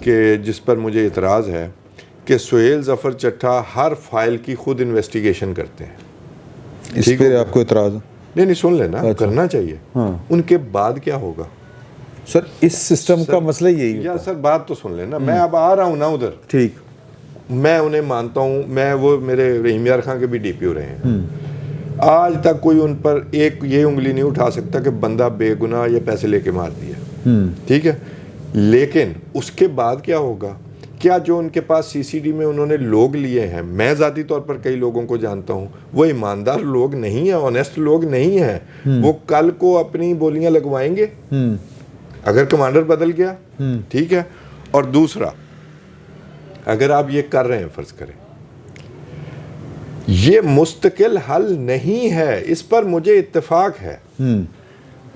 کہ جس پر مجھے اعتراض ہے کہ سہیل ظفر چٹھا ہر فائل کی خود انویسٹیگیشن کرتے ہیں. اس پہ آپ کو اعتراض ہے؟ نہیں سن لینا, کرنا چاہیے. ان کے بعد کیا ہوگا سر؟ اس سسٹم کا مسئلہ یہی یا سر بات تو سن لینا. میں اب آ رہا ہوں نا ادھر, ٹھیک, میں انہیں مانتا ہوں, میں وہ میرے رحیم یار خان کے بھی ڈی پی او رہے ہیں, آج تک کوئی ان پر ایک یہ انگلی نہیں اٹھا سکتا کہ بندہ بے گناہ یا پیسے لے کے مار دیا, ٹھیک ہے. لیکن اس کے بعد کیا ہوگا؟ کیا جو ان کے پاس سی سی ڈی میں انہوں نے لوگ لیے ہیں, میں ذاتی طور پر کئی لوگوں کو جانتا ہوں, وہ ایماندار لوگ نہیں ہیں, آنیسٹ لوگ نہیں ہیں. وہ کل کو اپنی بولیاں لگوائیں گے اگر کمانڈر بدل گیا, ٹھیک ہے. اور دوسرا, اگر آپ یہ کر رہے ہیں, فرض کریں یہ مستقل حل نہیں ہے, اس پر مجھے اتفاق ہے.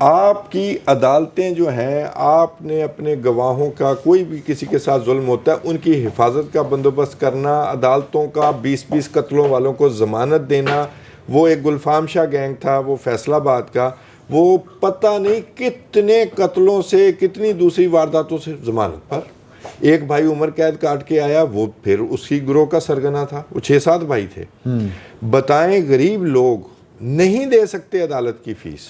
آپ کی عدالتیں جو ہیں, آپ نے اپنے گواہوں کا, کوئی بھی کسی کے ساتھ ظلم ہوتا ہے ان کی حفاظت کا بندوبست کرنا, عدالتوں کا 20 قتلوں والوں کو ضمانت دینا. وہ ایک گلفام شاہ گینگ تھا, وہ فیصل آباد کا, وہ پتہ نہیں کتنے قتلوں سے, کتنی دوسری وارداتوں سے ضمانت پر. ایک بھائی عمر قید کاٹ کے آیا, وہ پھر اسی گروہ کا سرگنا تھا. وہ 6-7 بھائی تھے. بتائیں غریب لوگ نہیں دے سکتے عدالت کی فیس,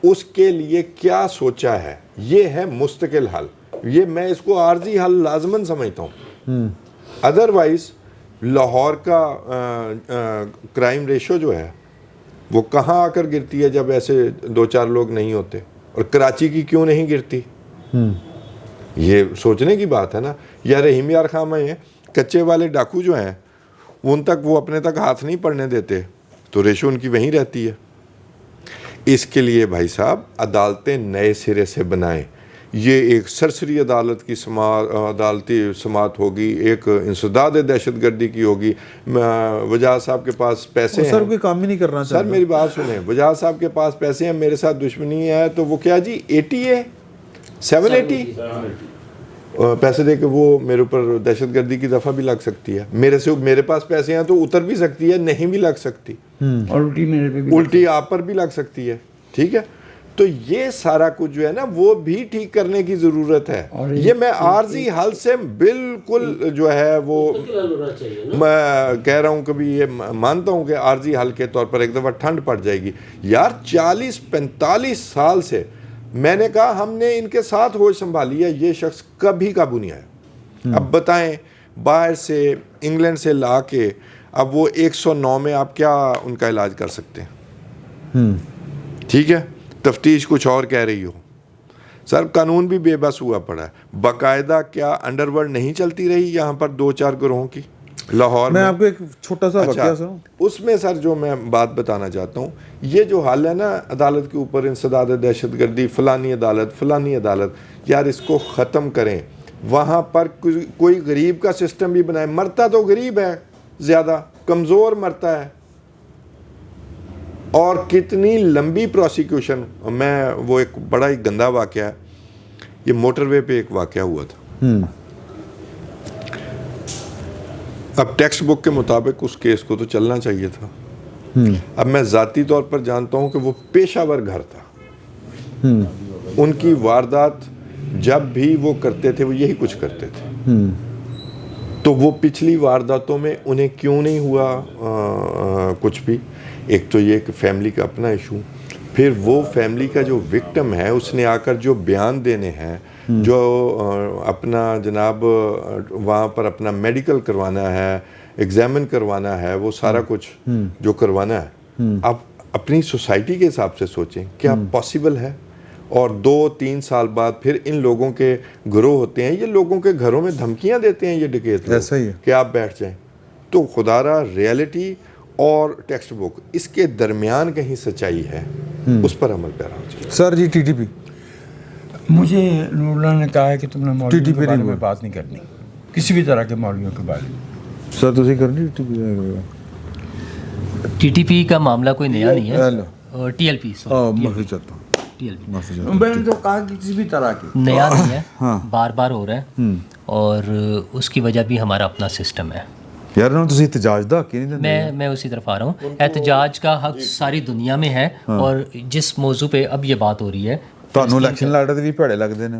اس کے لیے کیا سوچا ہے؟ یہ ہے مستقل حل. یہ میں اس کو عارضی حل لازماً سمجھتا ہوں. ادروائز لاہور کا کرائم ریشو جو ہے وہ کہاں آ کر گرتی ہے جب ایسے 2-4 لوگ نہیں ہوتے, اور کراچی کی کیوں نہیں گرتی؟ یہ سوچنے کی بات ہے نا. یا رحیم یار خان میں کچے والے ڈاکو جو ہیں, ان تک وہ اپنے تک ہاتھ نہیں پڑنے دیتے, تو ریشو ان کی وہیں رہتی ہے. اس کے لیے بھائی صاحب عدالتیں نئے سرے سے بنائیں. یہ ایک سرسری عدالت کی عدالتی سماعت ہوگی, ایک انسداد دہشت گردی کی ہوگی. وجاہت صاحب کے پاس پیسے ہیں, سر کوئی کام ہی نہیں کرنا سر میری بات سنیں, وجاہت صاحب کے پاس پیسے ہیں, میرے ساتھ دشمنی ہے, تو وہ کیا جی 80 ہے 780 پیسے دے کے وہ میرے اوپر دہشت گردی کی دفعہ بھی لگ سکتی ہے. میرے پاس پیسے ہیں تو اتر بھی سکتی ہے, نہیں بھی لگ سکتی, اور الٹی آپ پر بھی لگ سکتی ہے, ٹھیک ہے. تو یہ سارا کچھ جو ہے نا وہ بھی ٹھیک کرنے کی ضرورت ہے. یہ میں عارضی حل سے بالکل جو ہے وہ میں کہہ رہا ہوں, کبھی یہ مانتا ہوں کہ عارضی حل کے طور پر ایک دفعہ ٹھنڈ پڑ جائے گی. یار 40-45 سال سے میں نے کہا ہم نے ان کے ساتھ ہوش سنبھالی ہے, یہ شخص کبھی قابو نہیں آیا. اب بتائیں باہر سے انگلینڈ سے لا کے اب وہ 109 میں آپ کیا ان کا علاج کر سکتے ہیں؟ ٹھیک ہے, تفتیش کچھ اور کہہ رہی ہو. سر قانون بھی بے بس ہوا پڑا ہے. باقاعدہ کیا انڈر ورلڈ نہیں چلتی رہی یہاں پر 2-4 گروہوں کی لاہور میں؟ آپ کو ایک چھوٹا سا واقعہ سنوں. اس میں سر جو میں بات بتانا چاہتا ہوں, یہ جو حال ہے نا عدالت کے اوپر انسداد دہشت گردی, فلانی عدالت, یار اس کو ختم کریں. وہاں پر کوئی غریب کا سسٹم بھی بنائے. مرتا تو غریب ہے, زیادہ کمزور مرتا ہے, اور کتنی لمبی پروسیکیوشن. میں وہ ایک بڑا ہی گندا واقعہ ہے, یہ موٹر وے پہ ایک واقعہ ہوا تھا. اب ٹیکسٹ بک کے مطابق اس کیس کو تو چلنا چاہیے تھا. اب میں ذاتی طور پر جانتا ہوں کہ وہ پیشہ ور گھر تھا. ان کی واردات جب بھی وہ کرتے تھے وہ یہی کچھ کرتے تھے. تو وہ پچھلی وارداتوں میں انہیں کیوں نہیں ہوا کچھ بھی؟ ایک تو یہ کہ فیملی کا اپنا ایشو, پھر وہ فیملی کا جو وکٹم ہے اس نے آ کر جو بیان دینے ہیں, جو اپنا جناب وہاں پر اپنا میڈیکل کروانا ہے, ایگزامن کروانا ہے, وہ سارا کچھ جو کروانا ہے. آپ اپنی سوسائٹی کے حساب سے سوچیں کیا پاسبل ہے؟ اور 2-3 سال بعد پھر ان لوگوں کے گروہ ہوتے ہیں, یہ لوگوں کے گھروں میں دھمکیاں دیتے ہیں یہ ڈکیت لوگ, ایسا ہی ہے کہ آپ بیٹھ جائیں. تو خدا را ریئلٹی اور ٹیکسٹ بک اس کے درمیان کہیں سچائی ہے, اس پر عمل پیرا ہو چاہیے. سر جی TTP مجھے نور اللہ نے کہا ہے کہ تم نے مولویوں کے بارے میں بات نہیں کرنی, کسی بھی طرح کے مولویوں کے بارے میں. سر تسی کرنی TTP کا معاملہ کوئی نیا نہیں ہے. TLP میں نے تو کہا کہ کسی بھی طرح کی نیا نہیں ہے, بار بار ہو رہا ہے, اور اس کی وجہ بھی ہمارا اپنا سسٹم ہے. یار تسی احتجاج دا کہ نہیں؟ میں اسی طرف آ رہا ہوں. احتجاج کا حق ساری دنیا میں ہے, اور جس موضوع پہ اب یہ بات ہو رہی ہے ਤੁਹਾਨੂੰ ਇਲੈਕਸ਼ਨ ਲੜਦੇ ਵੀ ਭੜੇ ਲੱਗਦੇ ਨੇ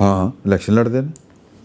ਹਾਂ ਇਲੈਕਸ਼ਨ ਲੜਦੇ ਨੇ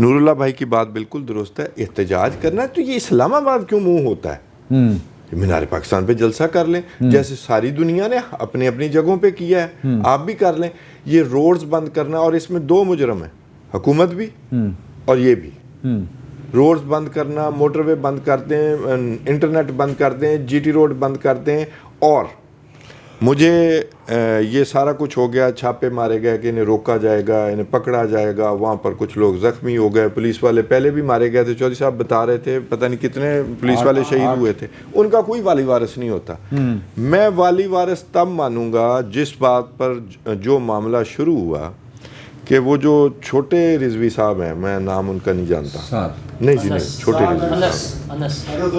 نور اللہ بھائی کی بات بالکل درست ہے. احتجاج کرنا ہے تو یہ اسلام آباد کیوں منہ ہوتا ہے؟ مینار پاکستان پہ جلسہ کر لیں جیسے ساری دنیا نے اپنی اپنی جگہوں پہ کیا ہے, آپ بھی کر لیں. یہ روڈز بند کرنا, اور اس میں 2 مجرم ہیں, حکومت بھی اور یہ بھی. روڈز بند کرنا, موٹر وے بند کر دیں, انٹرنیٹ بند کر دیں, جی ٹی روڈ بند کر دیں, اور مجھے یہ سارا کچھ ہو گیا, چھاپے مارے گئے کہ انہیں روکا جائے گا, انہیں پکڑا جائے گا, وہاں پر کچھ لوگ زخمی ہو گئے, پولیس والے پہلے بھی مارے گئے تھے, چودھری صاحب بتا رہے تھے پتہ نہیں کتنے پولیس والے شہید ہوئے تھے, ان کا کوئی والی وارث نہیں ہوتا. میں والی وارث تب مانوں گا جس بات پر جو معاملہ شروع ہوا کہ وہ جو چھوٹے رضوی صاحب ہیں, میں نام ان کا نہیں جانتا, نہیں جی نہیں, چھوٹے رضوی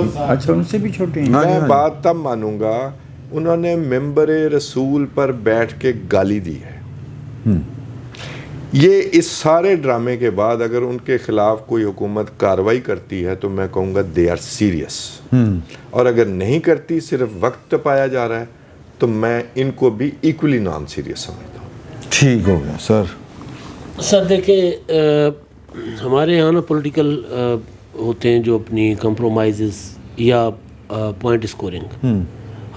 صاحب, اچھا ان سے بھی چھوٹے ہیں. میں بات تب مانوں گا انہوں نے ممبر رسول پر بیٹھ کے گالی دی ہے. یہ اس سارے ڈرامے کے بعد اگر ان کے خلاف کوئی حکومت کارروائی کرتی ہے تو میں کہوں گا دے آر سیریس, اور اگر نہیں کرتی, صرف وقت ٹپایا جا رہا ہے, تو میں ان کو بھی ایکولی نان سیریس سمجھتا ہوں. ٹھیک ہو گیا سر. سر دیکھیں, ہمارے یہاں نا پولیٹیکل ہوتے ہیں جو اپنی کمپرومائزز یا پوائنٹ اسکورنگ,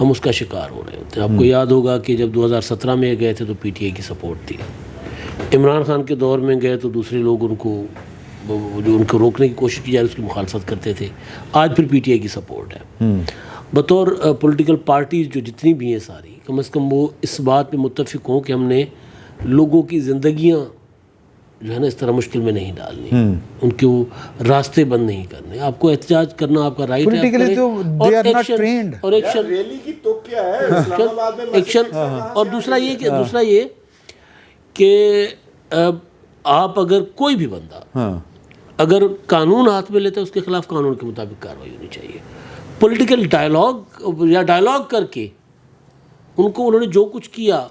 ہم اس کا شکار ہو رہے ہوتے ہیں. آپ کو یاد ہوگا کہ جب 2017 میں گئے تھے تو پی ٹی آئی کی سپورٹ تھی, عمران خان کے دور میں گئے تو دوسرے لوگ ان کو روکنے کی کوشش کی جائے اس کی مخالفت کرتے تھے. آج پھر پی ٹی آئی کی سپورٹ ہے. بطور پولیٹیکل پارٹیز جو جتنی بھی ہیں ساری, کم از کم وہ اس بات پہ متفق ہوں کہ ہم نے لوگوں کی زندگیاں جو ہے نا اس طرح مشکل میں نہیں ڈالنی, ان کے وہ راستے بند نہیں کرنے. آپ کو احتجاج کرنا آپ کا رائٹ ہے, اور ایکشن. اور دوسرا یہ کہ آپ اگر کوئی بھی بندہ اگر قانون ہاتھ میں لیتا ہے اس کے خلاف قانون کے مطابق کارروائی ہونی چاہیے. پولیٹیکل ڈائلاگ یا ڈائلاگ کر کے انہوں نے جو کچھ کیا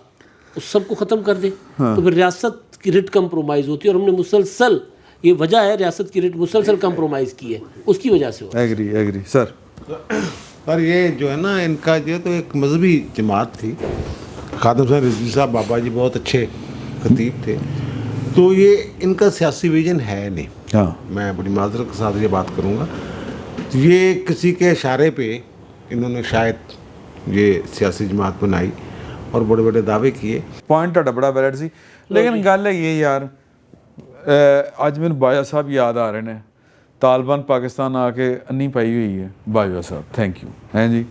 اس سب کو ختم کر دے تو پھر ریاست کی ریٹ کمپرومائز ہوتی ہے, اور ہم نے مسلسل, یہ وجہ ہے ریاست کی ریٹ مسلسل کمپرومائز کی ہے, اس کی وجہ سے. ایگری سر. پر یہ جو ہے نا ان کا جو تو ایک مذہبی جماعت تھی, خادم صاحب رضوی صاحب بابا جی بہت اچھے خطیب تھے, تو یہ ان کا سیاسی ویژن ہے نہیں. میں بڑی معذرت کے ساتھ یہ بات کروں گا, یہ کسی کے اشارے پہ انہوں نے شاید یہ سیاسی جماعت بنائی اور بڑے بڑے دعوے کیے. پوائنٹ ہے بڑا ویلڈ سی, لیکن گل ہے یہ یار, اج میں باجوہ صاحب یاد آ رہے ہیں, طالبان پاکستان آ کے انی پائی ہوئی ہے. باجوہ صاحب تھینک یو ہیں جی,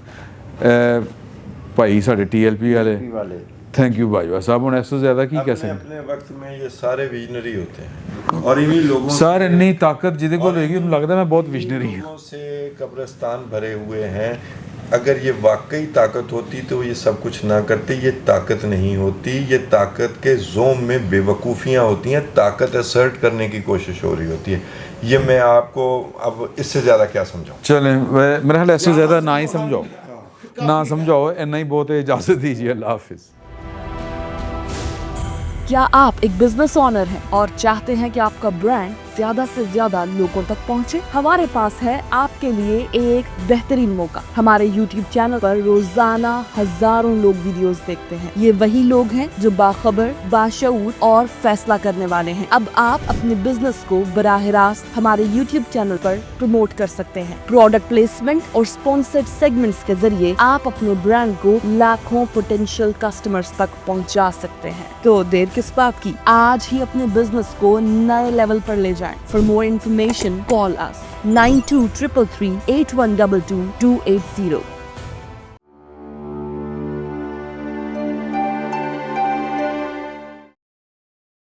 بھائی ساڈے ٹی ایل پی والے تھینک یو باجوہ صاحب. ہوں اس سے زیادہ کی کہہ سکتے ہیں, اپنے وقت میں یہ سارے ویژنری ہوتے ہیں, اور انہی لوگوں سر انی طاقت جہدے کول ہوئے گی انہوں لگتا ہے میں بہت ویژنری ہوں. سے قبرستان بھرے ہوئے ہیں. اگر یہ واقعی طاقت ہوتی تو وہ یہ سب کچھ نہ کرتے. یہ طاقت نہیں ہوتی, یہ طاقت کے زوم میں بے وقوفیاں ہوتی ہیں, طاقت اسرٹ کرنے کی کوشش ہو رہی ہوتی ہے. یہ میں آپ کو اب اس سے زیادہ کیا سمجھاؤں. چلیں میرا خیال اس سے زیادہ نہ ہی سمجھاؤ, نہ سمجھاؤ, اتنا ہی بہت ہے. اجازت دیجیے, اللہ حافظ. کیا آپ ایک بزنس اونر ہیں اور چاہتے ہیں کہ آپ کا برانڈ زیادہ سے زیادہ لوگوں تک پہنچے؟ ہمارے پاس ہے آپ کے لیے ایک بہترین موقع. ہمارے یوٹیوب چینل پر روزانہ ہزاروں لوگ ویڈیوز دیکھتے ہیں. یہ وہی لوگ ہیں جو باخبر, باشعور اور فیصلہ کرنے والے ہیں. اب آپ اپنے بزنس کو براہ راست ہمارے یوٹیوب چینل پر پروموٹ کر سکتے ہیں. پروڈکٹ پلیسمنٹ اور اسپانسرڈ سیگمنٹس کے ذریعے آپ اپنے برانڈ کو لاکھوں پوٹینشیل کسٹمرز تک پہنچا سکتے ہیں. تو دیر کس بات کی, آج ہی اپنے بزنس کو نئے لیول پر لے جائیں. For more information, call us 9233 8122 280.